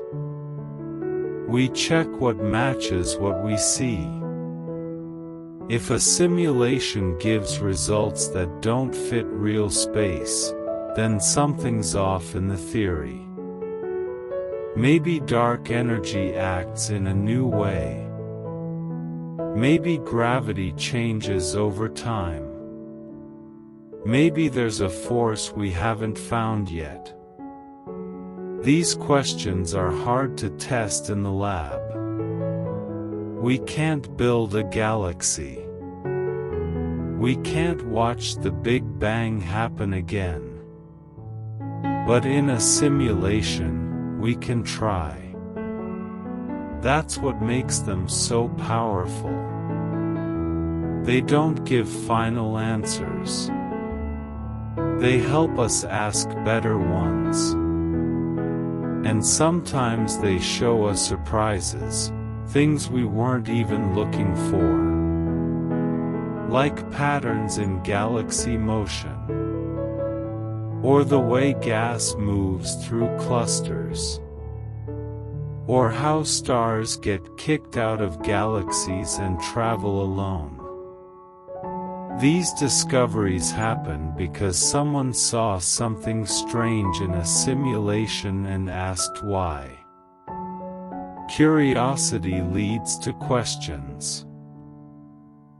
We check what matches what we see. If a simulation gives results that don't fit real space, then something's off in the theory. Maybe dark energy acts in a new way. Maybe gravity changes over time. Maybe there's a force we haven't found yet. These questions are hard to test in the lab. We can't build a galaxy. We can't watch the Big Bang happen again. But in a simulation, we can try. That's what makes them so powerful. They don't give final answers. They help us ask better ones. And sometimes they show us surprises, things we weren't even looking for. Like patterns in galaxy motion. Or the way gas moves through clusters. Or how stars get kicked out of galaxies and travel alone. These discoveries happen because someone saw something strange in a simulation and asked why. Curiosity leads to questions.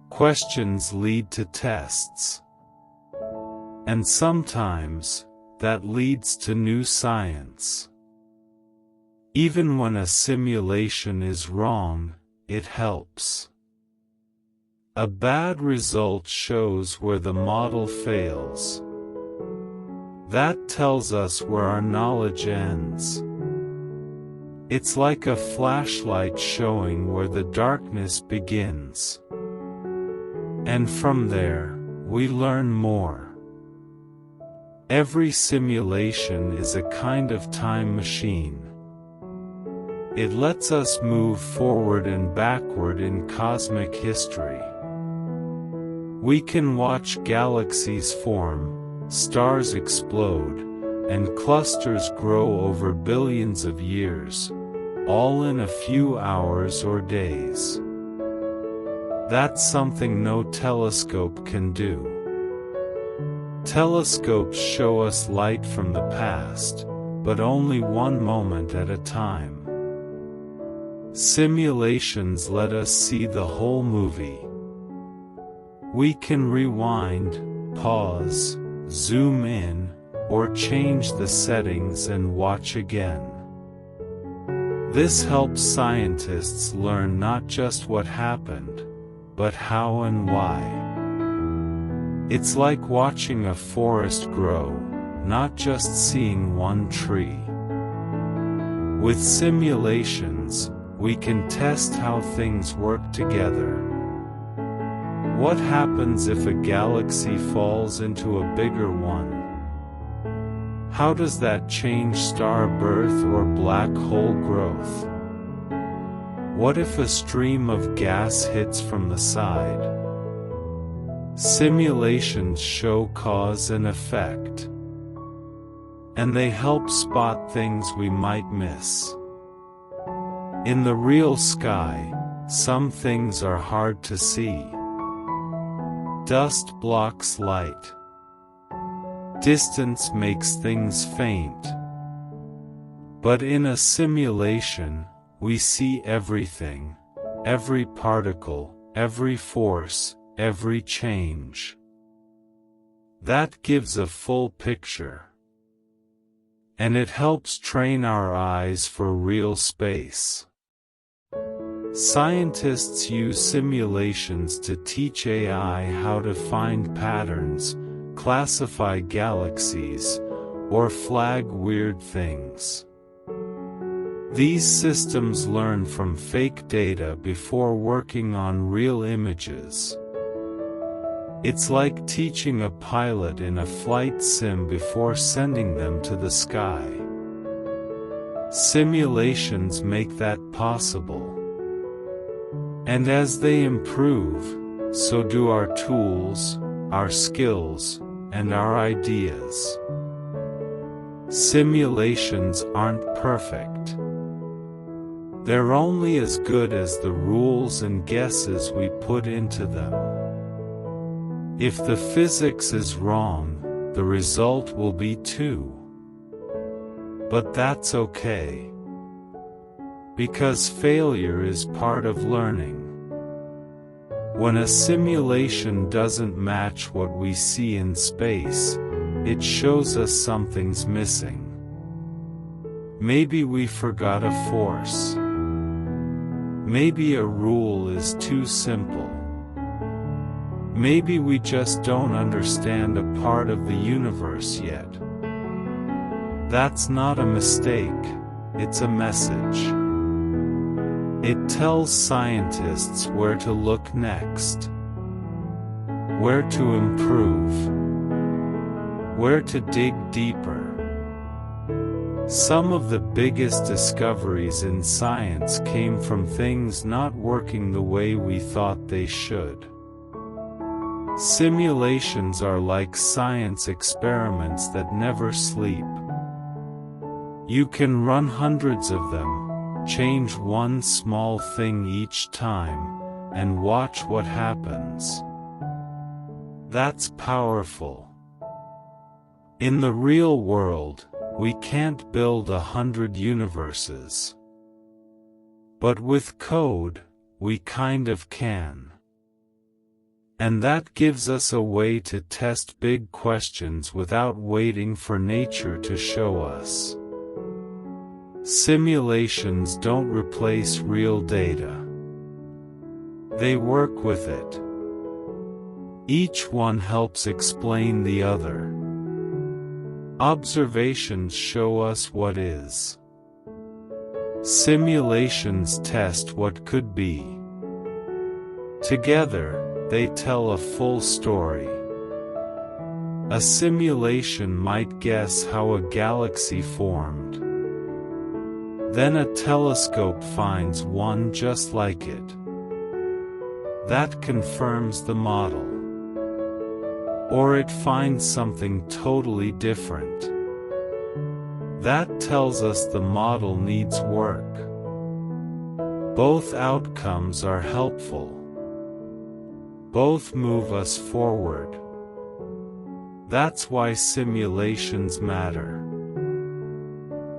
Questions lead to tests. And sometimes, that leads to new science. Even when a simulation is wrong, it helps. A bad result shows where the model fails. That tells us where our knowledge ends. It's like a flashlight showing where the darkness begins. And from there, we learn more. Every simulation is a kind of time machine. It lets us move forward and backward in cosmic history. We can watch galaxies form, stars explode, and clusters grow over billions of years, all in a few hours or days. That's something no telescope can do. Telescopes show us light from the past, but only one moment at a time. Simulations let us see the whole movie. We can rewind, pause, zoom in, or change the settings and watch again. This helps scientists learn not just what happened, but how and why. It's like watching a forest grow, not just seeing one tree. With simulations, we can test how things work together. What happens if a galaxy falls into a bigger one? How does that change star birth or black hole growth? What if a stream of gas hits from the side? Simulations show cause and effect. And they help spot things we might miss. In the real sky, some things are hard to see. Dust blocks light. Distance makes things faint. But in a simulation, we see everything, every particle, every force, every change. That gives a full picture. And it helps train our eyes for real space. Scientists use simulations to teach AI how to find patterns, classify galaxies, or flag weird things. These systems learn from fake data before working on real images. It's like teaching a pilot in a flight sim before sending them to the sky. Simulations make that possible. And as they improve, so do our tools, our skills, and our ideas. Simulations aren't perfect. They're only as good as the rules and guesses we put into them. If the physics is wrong, the result will be too. But that's okay. Because failure is part of learning. When a simulation doesn't match what we see in space, it shows us something's missing. Maybe we forgot a force. Maybe a rule is too simple. Maybe we just don't understand a part of the universe yet. That's not a mistake, it's a message. It tells scientists where to look next, where to improve, where to dig deeper. Some of the biggest discoveries in science came from things not working the way we thought they should. Simulations are like science experiments that never sleep. You can run hundreds of them, change one small thing each time, and watch what happens. That's powerful. In the real world, we can't build 100 universes. But with code, we kind of can. And that gives us a way to test big questions without waiting for nature to show us. Simulations don't replace real data. They work with it. Each one helps explain the other. Observations show us what is. Simulations test what could be. Together, they tell a full story. A simulation might guess how a galaxy formed. Then a telescope finds one just like it. That confirms the model. Or it finds something totally different. That tells us the model needs work. Both outcomes are helpful. Both move us forward. That's why simulations matter.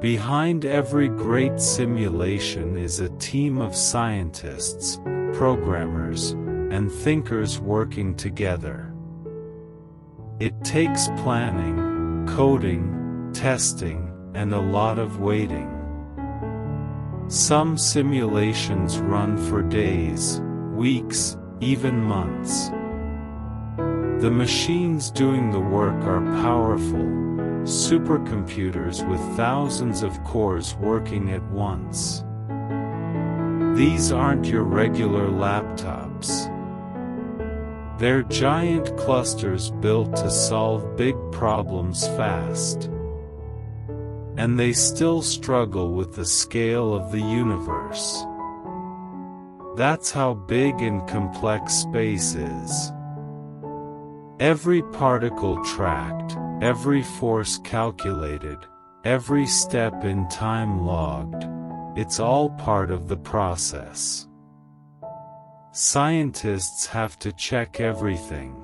Behind every great simulation is a team of scientists, programmers, and thinkers working together. It takes planning, coding, testing, and a lot of waiting. Some simulations run for days, weeks, even months. The machines doing the work are powerful, supercomputers with thousands of cores working at once. These aren't your regular laptops. They're giant clusters built to solve big problems fast. And they still struggle with the scale of the universe. That's how big and complex space is. Every particle tracked, every force calculated, every step in time logged. It's all part of the process. Scientists have to check everything.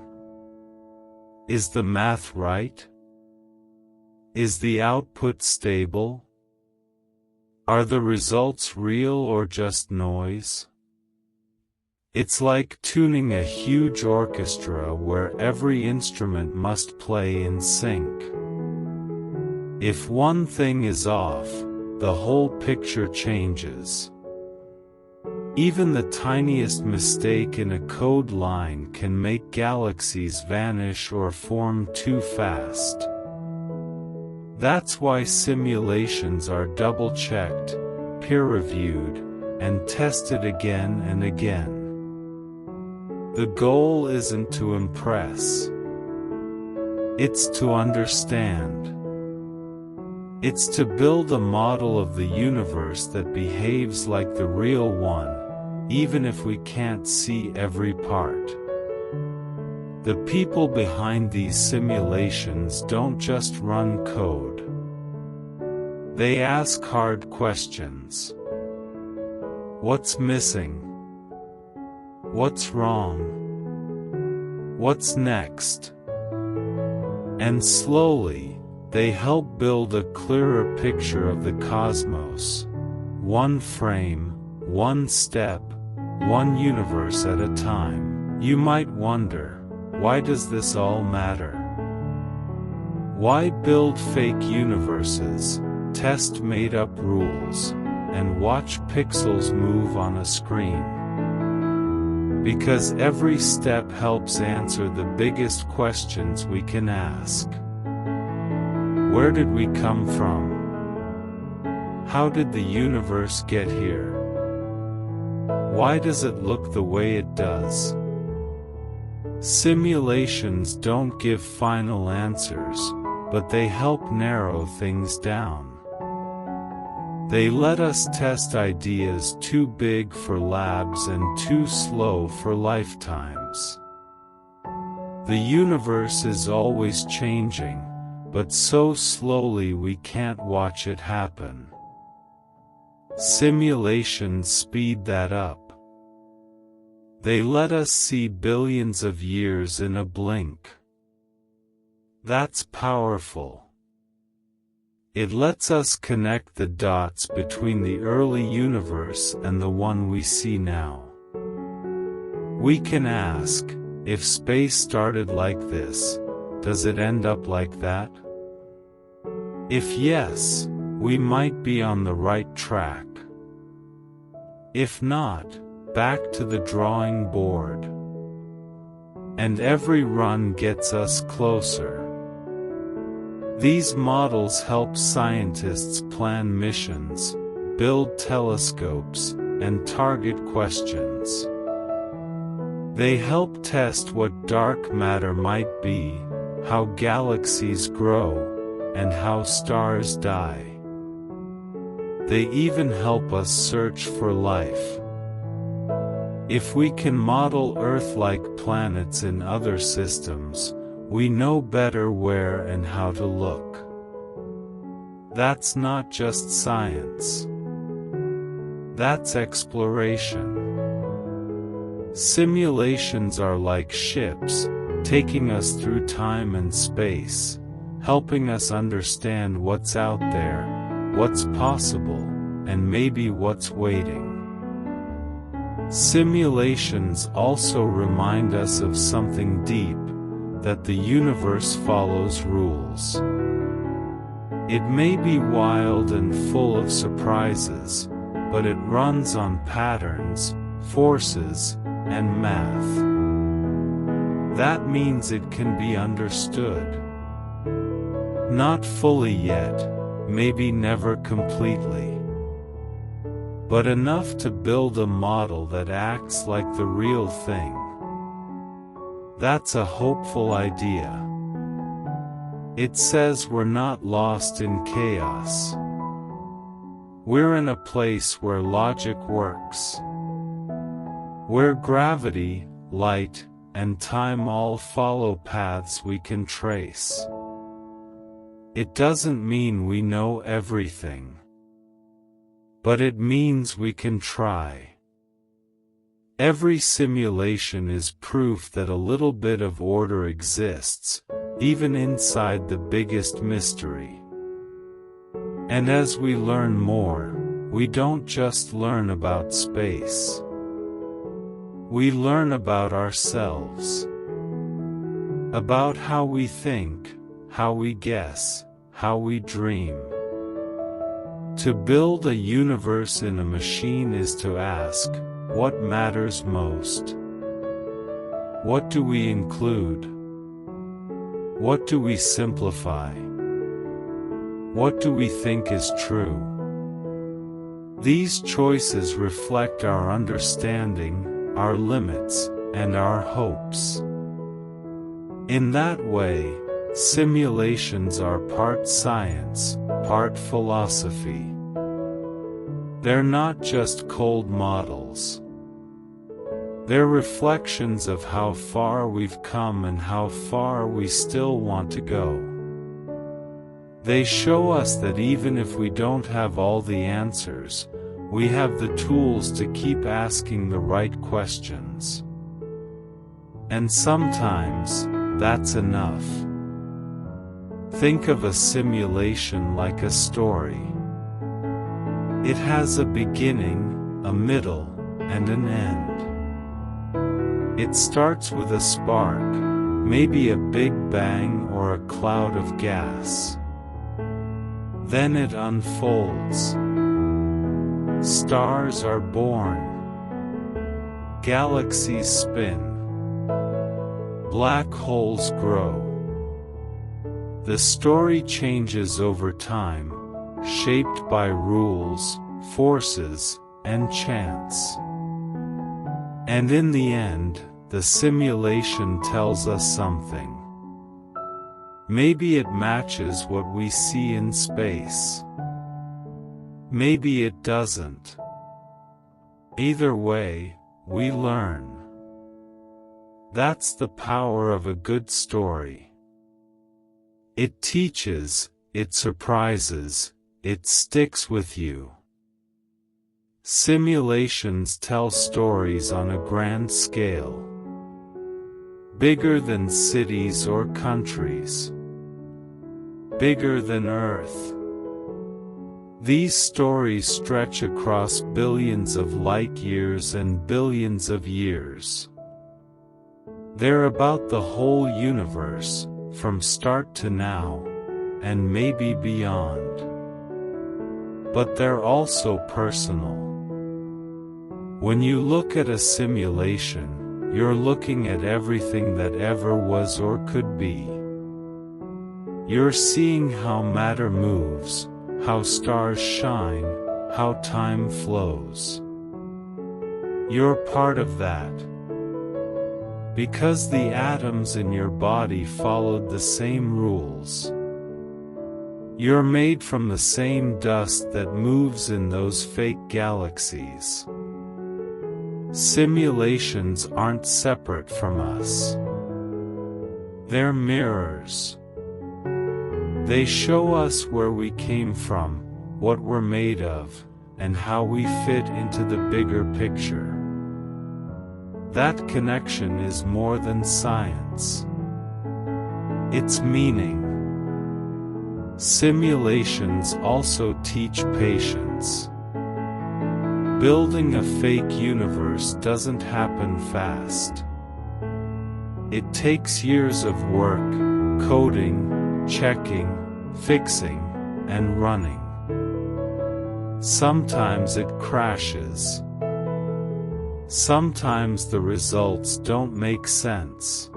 Is the math right? Is the output stable? Are the results real or just noise? It's like tuning a huge orchestra where every instrument must play in sync. If one thing is off, the whole picture changes. Even the tiniest mistake in a code line can make galaxies vanish or form too fast. That's why simulations are double-checked, peer-reviewed, and tested again and again. The goal isn't to impress. It's to understand. It's to build a model of the universe that behaves like the real one, even if we can't see every part. The people behind these simulations don't just run code. They ask hard questions. What's missing? What's wrong? What's next? And slowly, they help build a clearer picture of the cosmos. One frame, one step, one universe at a time. You might wonder, why does this all matter? Why build fake universes, test made-up rules, and watch pixels move on a screen? Because every step helps answer the biggest questions we can ask. Where did we come from? How did the universe get here? Why does it look the way it does? Simulations don't give final answers, but they help narrow things down. They let us test ideas too big for labs and too slow for lifetimes. The universe is always changing, but so slowly we can't watch it happen. Simulations speed that up. They let us see billions of years in a blink. That's powerful. It lets us connect the dots between the early universe and the one we see now. We can ask, if space started like this, does it end up like that? If yes, we might be on the right track. If not, back to the drawing board. And every run gets us closer. These models help scientists plan missions, build telescopes, and target questions. They help test what dark matter might be, how galaxies grow, and how stars die. They even help us search for life. If we can model Earth-like planets in other systems, we know better where and how to look. That's not just science. That's exploration. Simulations are like ships, taking us through time and space, helping us understand what's out there, what's possible, and maybe what's waiting. Simulations also remind us of something deep, that the universe follows rules. It may be wild and full of surprises, but it runs on patterns, forces, and math. That means it can be understood. Not fully yet, maybe never completely. But enough to build a model that acts like the real thing. That's a hopeful idea. It says we're not lost in chaos. We're in a place where logic works. Where gravity, light, and time all follow paths we can trace. It doesn't mean we know everything. But it means we can try. Every simulation is proof that a little bit of order exists, even inside the biggest mystery. And as we learn more, we don't just learn about space. We learn about ourselves. About how we think, how we guess, how we dream. To build a universe in a machine is to ask, what matters most? What do we include? What do we simplify? What do we think is true? These choices reflect our understanding, our limits, and our hopes. In that way, simulations are part science, part philosophy. They're not just cold models. They're reflections of how far we've come and how far we still want to go. They show us that even if we don't have all the answers, we have the tools to keep asking the right questions. And sometimes, that's enough. Think of a simulation like a story. It has a beginning, a middle, and an end. It starts with a spark, maybe a big bang or a cloud of gas. Then it unfolds. Stars are born. Galaxies spin. Black holes grow. The story changes over time, shaped by rules, forces, and chance. And in the end, the simulation tells us something. Maybe it matches what we see in space. Maybe it doesn't. Either way, we learn. That's the power of a good story. It teaches, it surprises, it sticks with you. Simulations tell stories on a grand scale. Bigger than cities or countries. Bigger than Earth. These stories stretch across billions of light years and billions of years. They're about the whole universe, from start to now, and maybe beyond. But they're also personal. When you look at a simulation, you're looking at everything that ever was or could be. You're seeing how matter moves, how stars shine, how time flows. You're part of that. Because the atoms in your body followed the same rules. You're made from the same dust that moves in those fake galaxies. Simulations aren't separate from us. They're mirrors. They show us where we came from, what we're made of, and how we fit into the bigger picture. That connection is more than science. It's meaning. Simulations also teach patience. Building a fake universe doesn't happen fast. It takes years of work, coding, checking, fixing, and running. Sometimes it crashes. Sometimes the results don't make sense.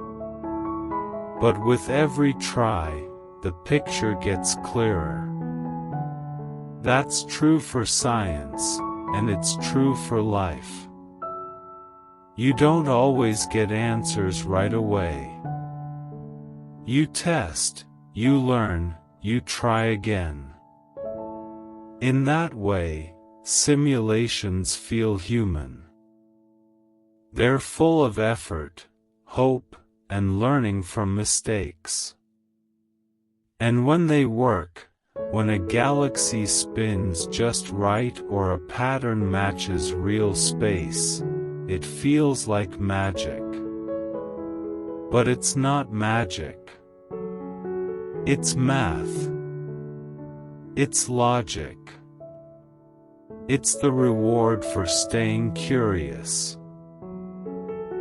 But with every try, the picture gets clearer. That's true for science, and it's true for life. You don't always get answers right away. You test, you learn, you try again. In that way, simulations feel human. They're full of effort, hope, and learning from mistakes. And when they work, when a galaxy spins just right or a pattern matches real space, it feels like magic. But it's not magic. It's math. It's logic. It's the reward for staying curious.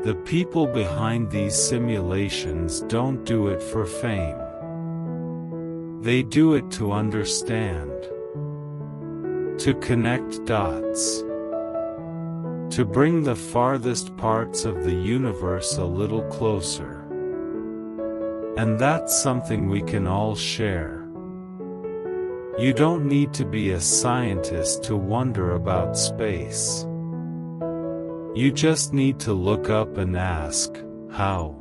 The people behind these simulations don't do it for fame. They do it to understand, to connect dots, to bring the farthest parts of the universe a little closer. And that's something we can all share. You don't need to be a scientist to wonder about space. You just need to look up and ask, how?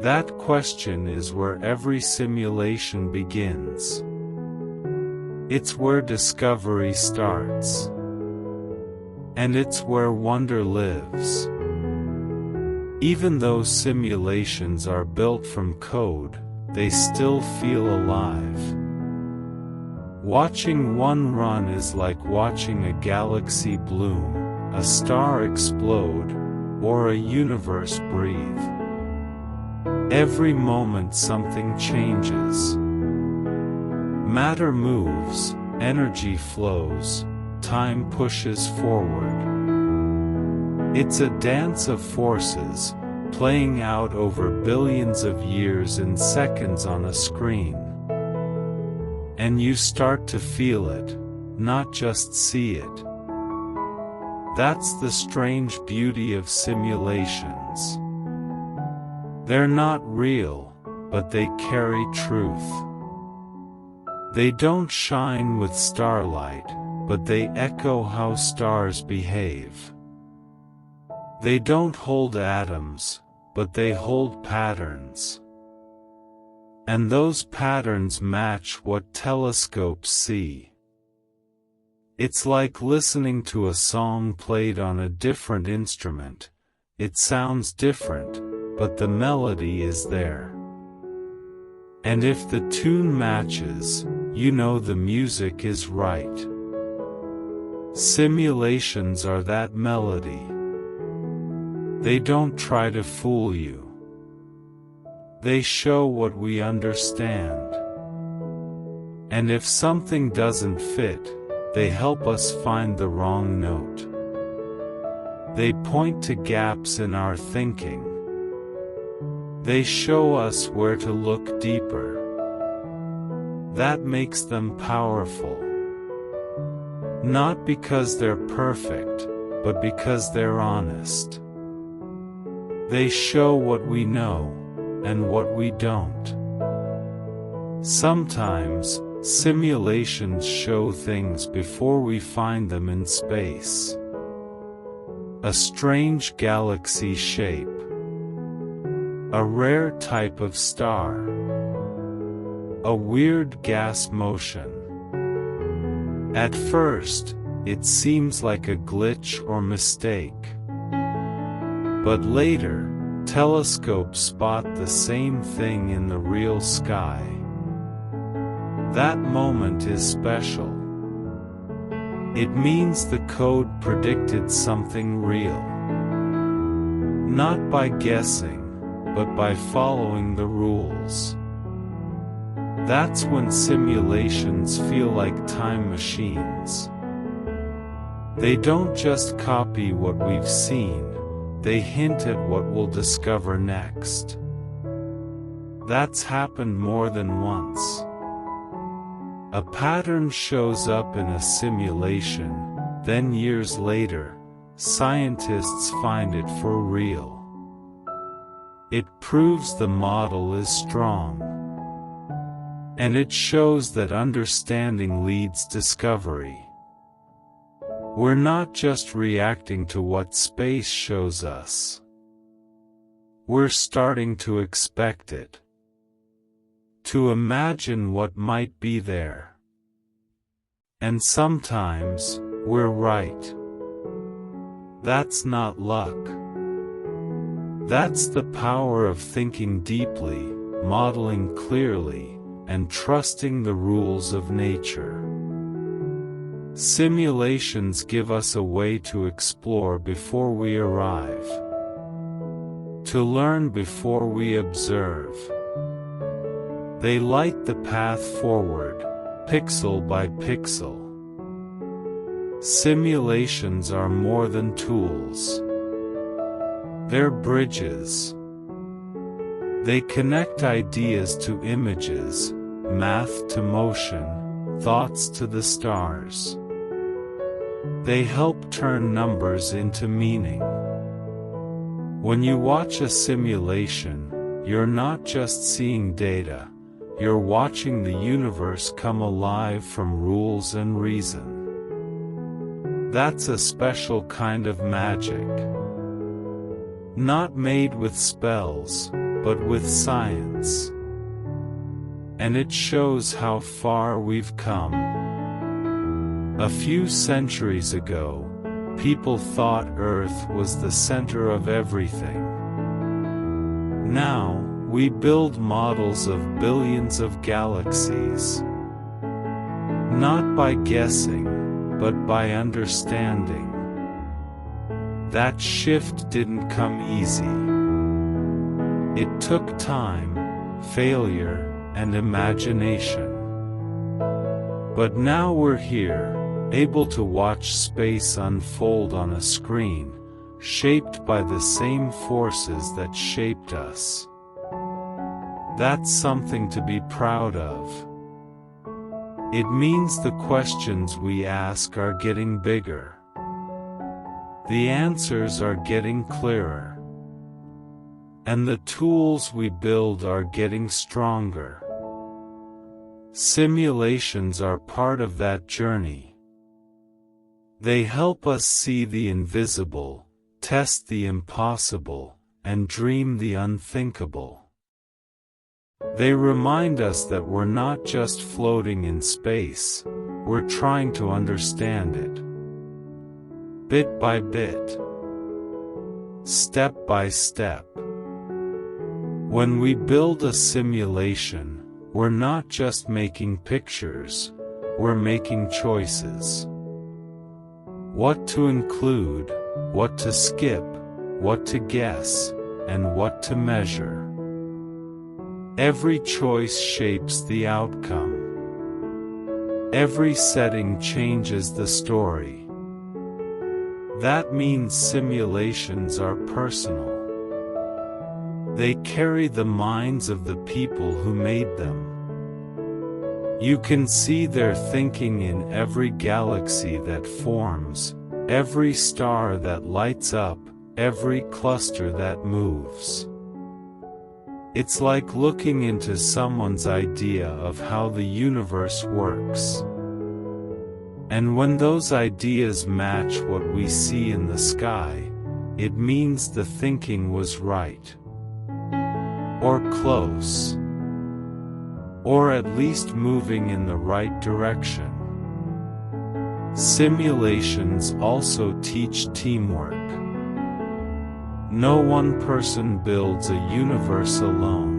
That question is where every simulation begins. It's where discovery starts. And it's where wonder lives. Even though simulations are built from code, they still feel alive. Watching one run is like watching a galaxy bloom, a star explode, or a universe breathe. Every moment something changes. Matter moves, energy flows, time pushes forward. It's a dance of forces, playing out over billions of years in seconds on a screen. And you start to feel it, not just see it. That's the strange beauty of simulations. They're not real, but they carry truth. They don't shine with starlight, but they echo how stars behave. They don't hold atoms, but they hold patterns. And those patterns match what telescopes see. It's like listening to a song played on a different instrument. It sounds different, but the melody is there. And if the tune matches, you know the music is right. Simulations are that melody. They don't try to fool you. They show what we understand. And if something doesn't fit, they help us find the wrong note. They point to gaps in our thinking. They show us where to look deeper. That makes them powerful. Not because they're perfect, but because they're honest. They show what we know, and what we don't. Sometimes, simulations show things before we find them in space. A strange galaxy shape. A rare type of star. A weird gas motion. At first, it seems like a glitch or mistake. But later, telescopes spot the same thing in the real sky. That moment is special. It means the code predicted something real. Not by guessing, but by following the rules. That's when simulations feel like time machines. They don't just copy what we've seen. They hint at what we'll discover next. That's happened more than once. A pattern shows up in a simulation, then years later, scientists find it for real. It proves the model is strong. And it shows that understanding leads discovery. We're not just reacting to what space shows us. We're starting to expect it. To imagine what might be there. And sometimes, we're right. That's not luck. That's the power of thinking deeply, modeling clearly, and trusting the rules of nature. Simulations give us a way to explore before we arrive. To learn before we observe. They light the path forward, pixel by pixel. Simulations are more than tools. They're bridges. They connect ideas to images, math to motion, thoughts to the stars. They help turn numbers into meaning. When you watch a simulation, you're not just seeing data, you're watching the universe come alive from rules and reason. That's a special kind of magic. Not made with spells, but with science. And it shows how far we've come. A few centuries ago, people thought Earth was the center of everything. Now, we build models of billions of galaxies. Not by guessing, but by understanding. That shift didn't come easy. It took time, failure, and imagination. But now we're here, able to watch space unfold on a screen, shaped by the same forces that shaped us. That's something to be proud of. It means the questions we ask are getting bigger. The answers are getting clearer. And the tools we build are getting stronger. Simulations are part of that journey. They help us see the invisible, test the impossible, and dream the unthinkable. They remind us that we're not just floating in space, we're trying to understand it. Bit by bit. Step by step. When we build a simulation, we're not just making pictures, we're making choices. What to include, what to skip, what to guess, and what to measure. Every choice shapes the outcome. Every setting changes the story. That means simulations are personal. They carry the minds of the people who made them. You can see their thinking in every galaxy that forms, every star that lights up, every cluster that moves. It's like looking into someone's idea of how the universe works. And when those ideas match what we see in the sky, it means the thinking was right. Or close. Or at least moving in the right direction. Simulations also teach teamwork. No one person builds a universe alone.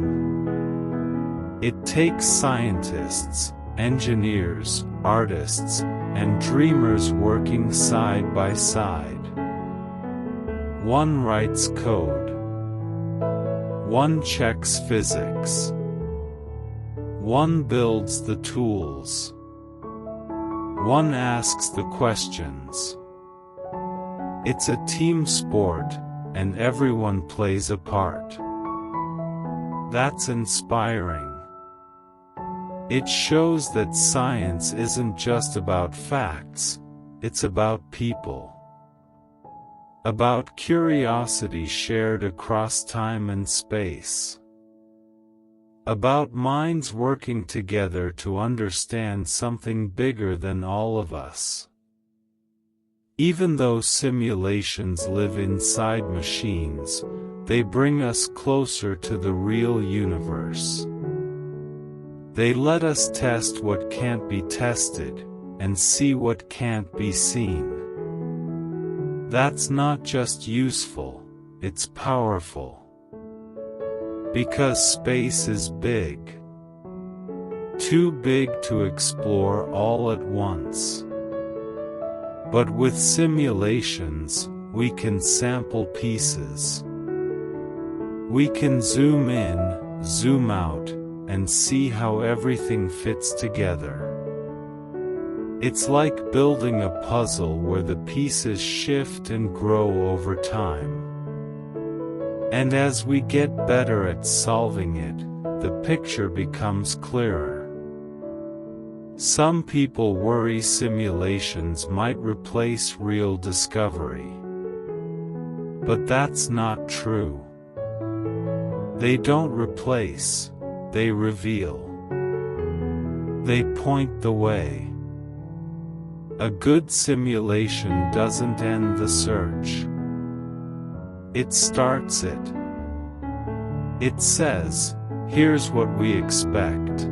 It takes scientists, engineers, artists, and dreamers working side by side. One writes code. One checks physics. One builds the tools. One asks the questions. It's a team sport, and everyone plays a part. That's inspiring. It shows that science isn't just about facts, it's about people. About curiosity shared across time and space. About minds working together to understand something bigger than all of us. Even though simulations live inside machines, they bring us closer to the real universe. They let us test what can't be tested, and see what can't be seen. That's not just useful, it's powerful. Because space is big. Too big to explore all at once. But with simulations, we can sample pieces. We can zoom in, zoom out, and see how everything fits together. It's like building a puzzle where the pieces shift and grow over time. And as we get better at solving it, the picture becomes clearer. Some people worry simulations might replace real discovery. But that's not true. They don't replace, they reveal. They point the way. A good simulation doesn't end the search. It starts it. It says, here's what we expect.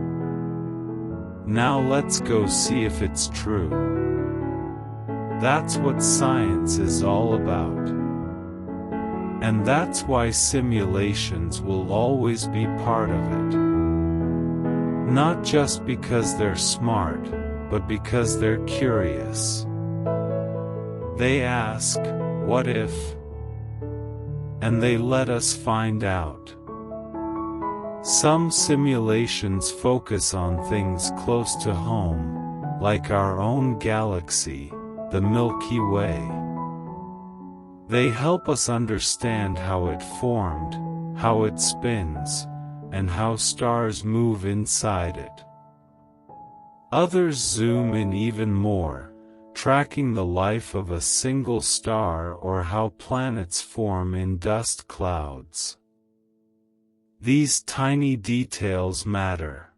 Now let's go see if it's true. That's what science is all about. And that's why simulations will always be part of it. Not just because they're smart, but because they're curious. They ask, what if? And they let us find out. Some simulations focus on things close to home, like our own galaxy, the Milky Way. They help us understand how it formed, how it spins, and how stars move inside it. Others zoom in even more, tracking the life of a single star or how planets form in dust clouds. These tiny details matter.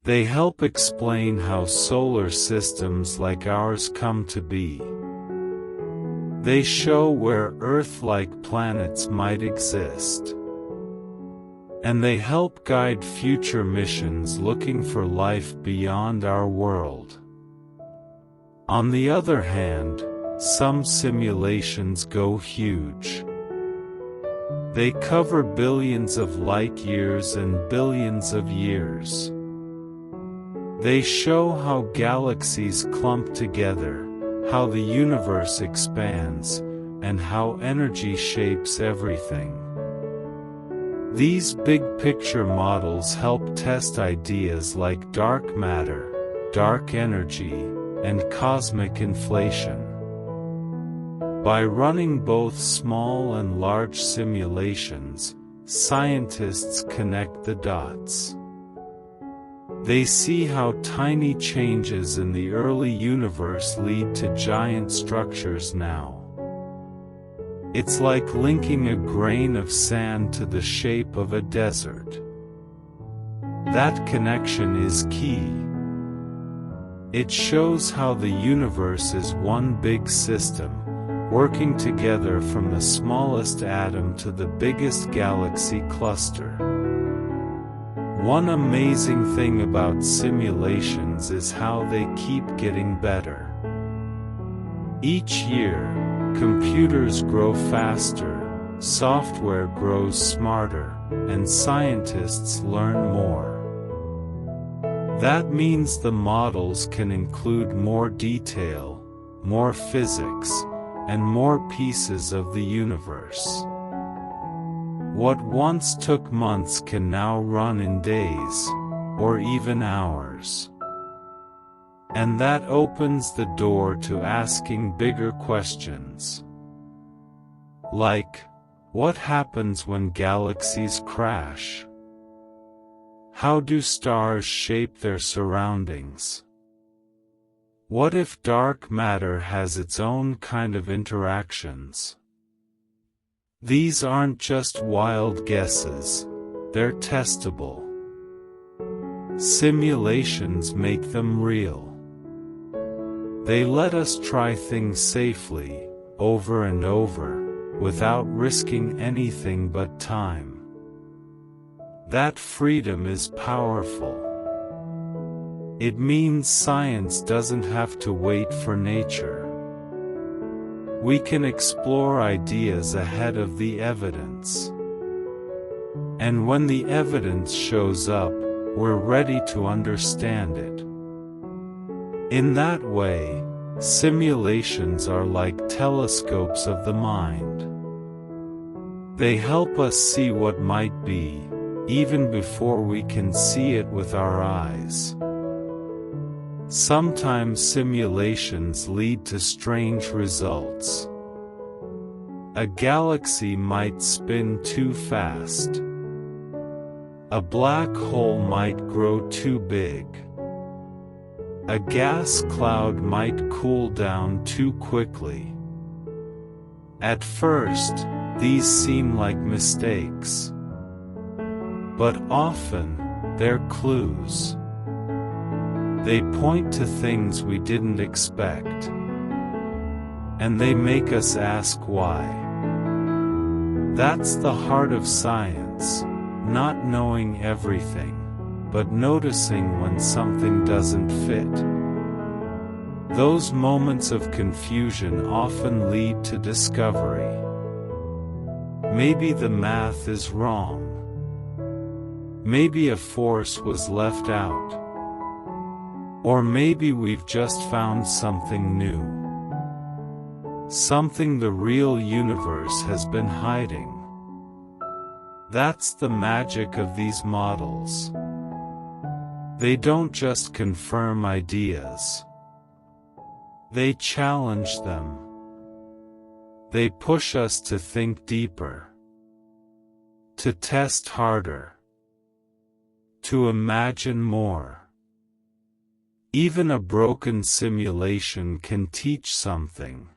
They help explain how solar systems like ours come to be. They show where Earth-like planets might exist. And they help guide future missions looking for life beyond our world. On the other hand, some simulations go huge. They cover billions of light years and billions of years. They show how galaxies clump together, how the universe expands, and how energy shapes everything. These big-picture models help test ideas like dark matter, dark energy, and cosmic inflation. By running both small and large simulations, scientists connect the dots. They see how tiny changes in the early universe lead to giant structures now. It's like linking a grain of sand to the shape of a desert. That connection is key. It shows how the universe is one big system, working together from the smallest atom to the biggest galaxy cluster. One amazing thing about simulations is how they keep getting better. Each year, computers grow faster, software grows smarter, and scientists learn more. That means the models can include more detail, more physics, and more pieces of the universe. What once took months can now run in days, or even hours. And that opens the door to asking bigger questions. Like, what happens when galaxies crash? How do stars shape their surroundings? What if dark matter has its own kind of interactions? These aren't just wild guesses, they're testable. Simulations make them real. They let us try things safely, over and over, without risking anything but time. That freedom is powerful. It means science doesn't have to wait for nature. We can explore ideas ahead of the evidence. And when the evidence shows up, we're ready to understand it. In that way, simulations are like telescopes of the mind. They help us see what might be, even before we can see it with our eyes. Sometimes simulations lead to strange results. A galaxy might spin too fast. A black hole might grow too big. A gas cloud might cool down too quickly. At first, these seem like mistakes. But often, they're clues. They point to things we didn't expect. And they make us ask why. That's the heart of science, not knowing everything, but noticing when something doesn't fit. Those moments of confusion often lead to discovery. Maybe the math is wrong. Maybe a force was left out. Or maybe we've just found something new. Something the real universe has been hiding. That's the magic of these models. They don't just confirm ideas. They challenge them. They push us to think deeper, to test harder, to imagine more. Even a broken simulation can teach something.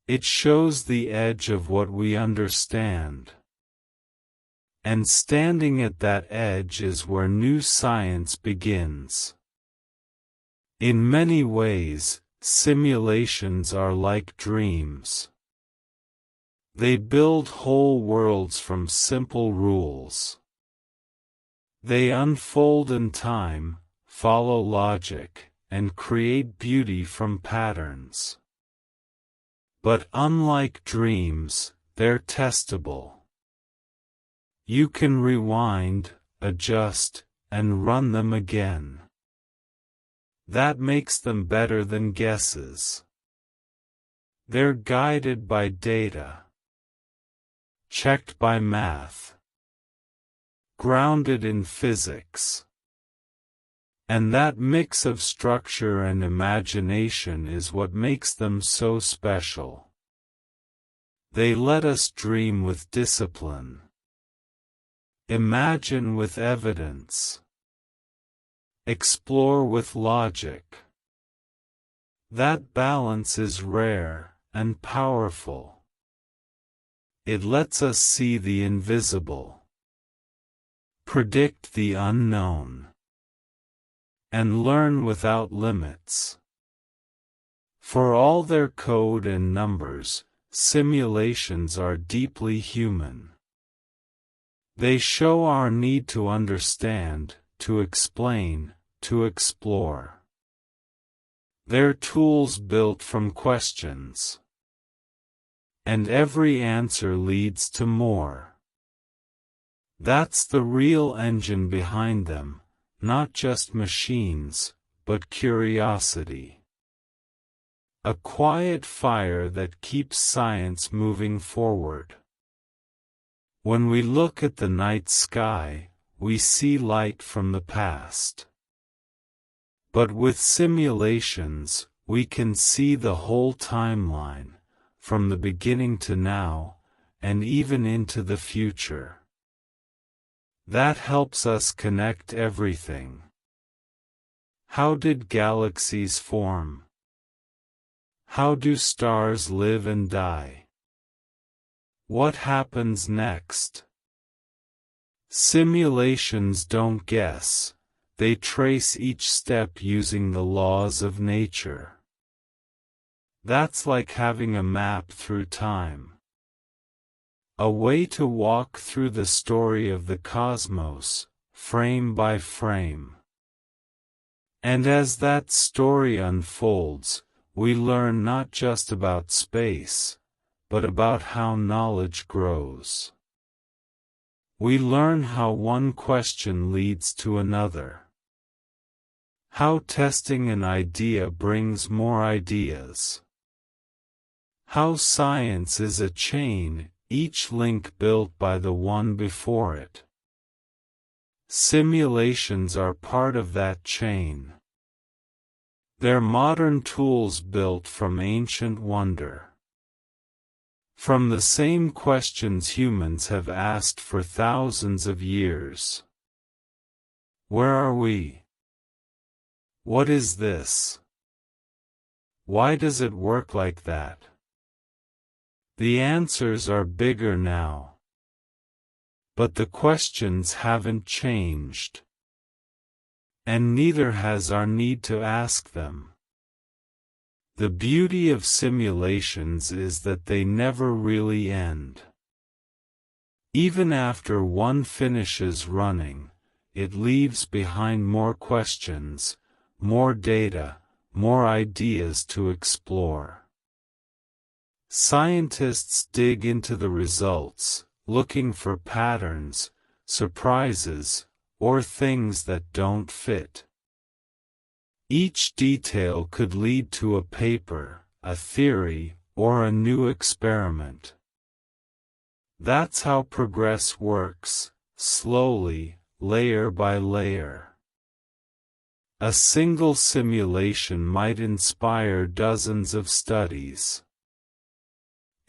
It shows the edge of what we understand. And standing at that edge is where new science begins. In many ways, simulations are like dreams. They build whole worlds from simple rules. They unfold in time, follow logic, and create beauty from patterns. But unlike dreams, they're testable. You can rewind, adjust, and run them again. That makes them better than guesses. They're guided by data, checked by math, grounded in physics. And that mix of structure and imagination is what makes them so special. They let us dream with discipline, imagine with evidence, explore with logic. That balance is rare and powerful. It lets us see the invisible, predict the unknown, and learn without limits. For all their code and numbers, simulations are deeply human. They show our need to understand, to explain, to explore. They're tools built from questions. And every answer leads to more. That's the real engine behind them, not just machines, but curiosity. A quiet fire that keeps science moving forward. When we look at the night sky, we see light from the past. But with simulations, we can see the whole timeline, from the beginning to now, and even into the future. That helps us connect everything. How did galaxies form? How do stars live and die? What happens next? Simulations don't guess, they trace each step using the laws of nature. That's like having a map through time. A way to walk through the story of the cosmos, frame by frame. And as that story unfolds, we learn not just about space, but about how knowledge grows. We learn how one question leads to another. How testing an idea brings more ideas. How science is a chain, each link built by the one before it. Simulations are part of that chain. They're modern tools built from ancient wonder. From the same questions humans have asked for thousands of years. Where are we? What is this? Why does it work like that? The answers are bigger now. But the questions haven't changed. And neither has our need to ask them. The beauty of simulations is that they never really end. Even after one finishes running, it leaves behind more questions, more data, more ideas to explore. Scientists dig into the results, looking for patterns, surprises, or things that don't fit. Each detail could lead to a paper, a theory, or a new experiment. That's how progress works, slowly, layer by layer. A single simulation might inspire dozens of studies.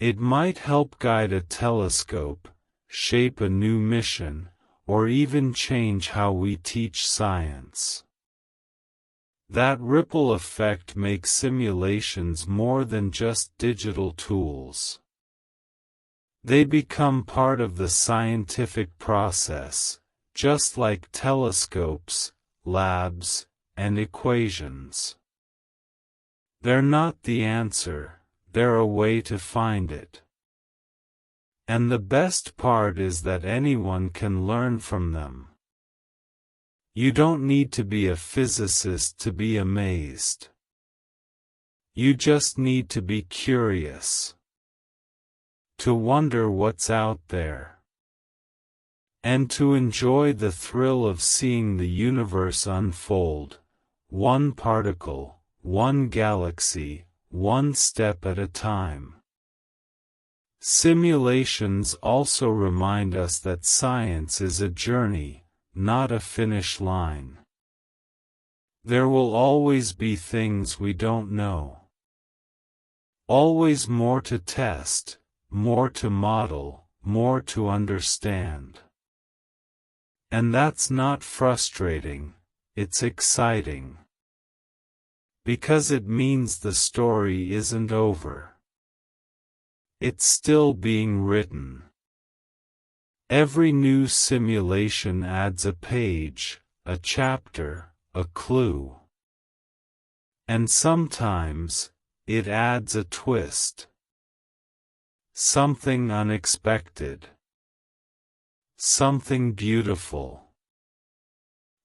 It might help guide a telescope, shape a new mission, or even change how we teach science. That ripple effect makes simulations more than just digital tools. They become part of the scientific process, just like telescopes, labs, and equations. They're not the answer, they're a way to find it. And the best part is that anyone can learn from them. You don't need to be a physicist to be amazed. You just need to be curious. To wonder what's out there. And to enjoy the thrill of seeing the universe unfold, one particle, one galaxy, one step at a time. Simulations also remind us that science is a journey, not a finish line. There will always be things we don't know. Always more to test, more to model, more to understand. And that's not frustrating, it's exciting. Because it means the story isn't over. It's still being written. Every new simulation adds a page, a chapter, a clue. And sometimes, it adds a twist. Something unexpected. Something beautiful.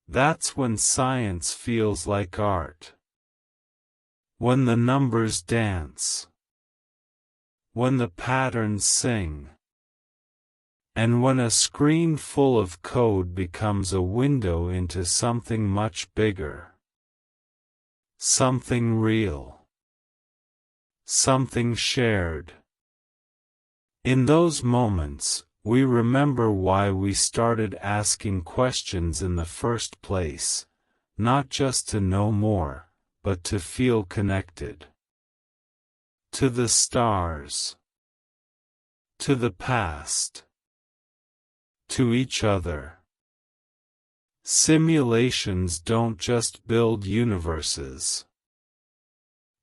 That's when science feels like art. When the numbers dance. When the patterns sing. And when a screen full of code becomes a window into something much bigger. Something real. Something shared. In those moments, we remember why we started asking questions in the first place, not just to know more, but to feel connected. To the stars. To the past. To each other. Simulations don't just build universes.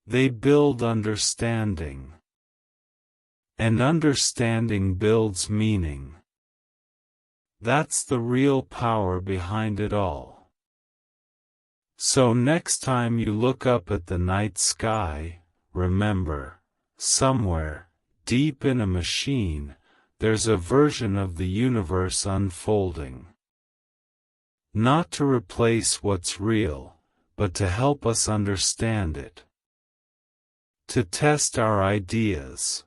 They build understanding. And understanding builds meaning. That's the real power behind it all. So next time you look up at the night sky, remember, somewhere, deep in a machine, there's a version of the universe unfolding. Not to replace what's real, but to help us understand it. To test our ideas.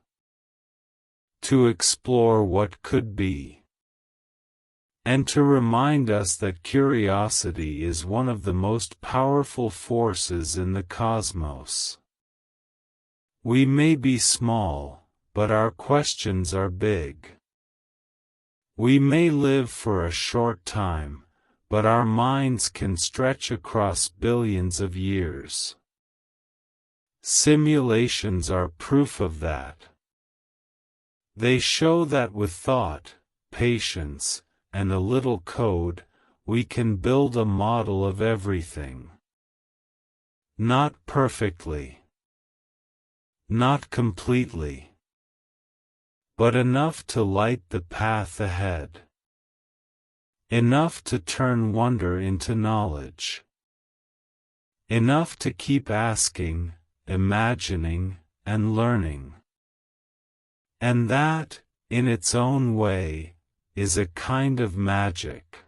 To explore what could be. And to remind us that curiosity is one of the most powerful forces in the cosmos. We may be small, but our questions are big. We may live for a short time, but our minds can stretch across billions of years. Simulations are proof of that. They show that with thought, patience, and a little code, we can build a model of everything. Not perfectly. Not completely. But enough to light the path ahead. Enough to turn wonder into knowledge. Enough to keep asking, imagining, and learning. And that, in its own way, is a kind of magic.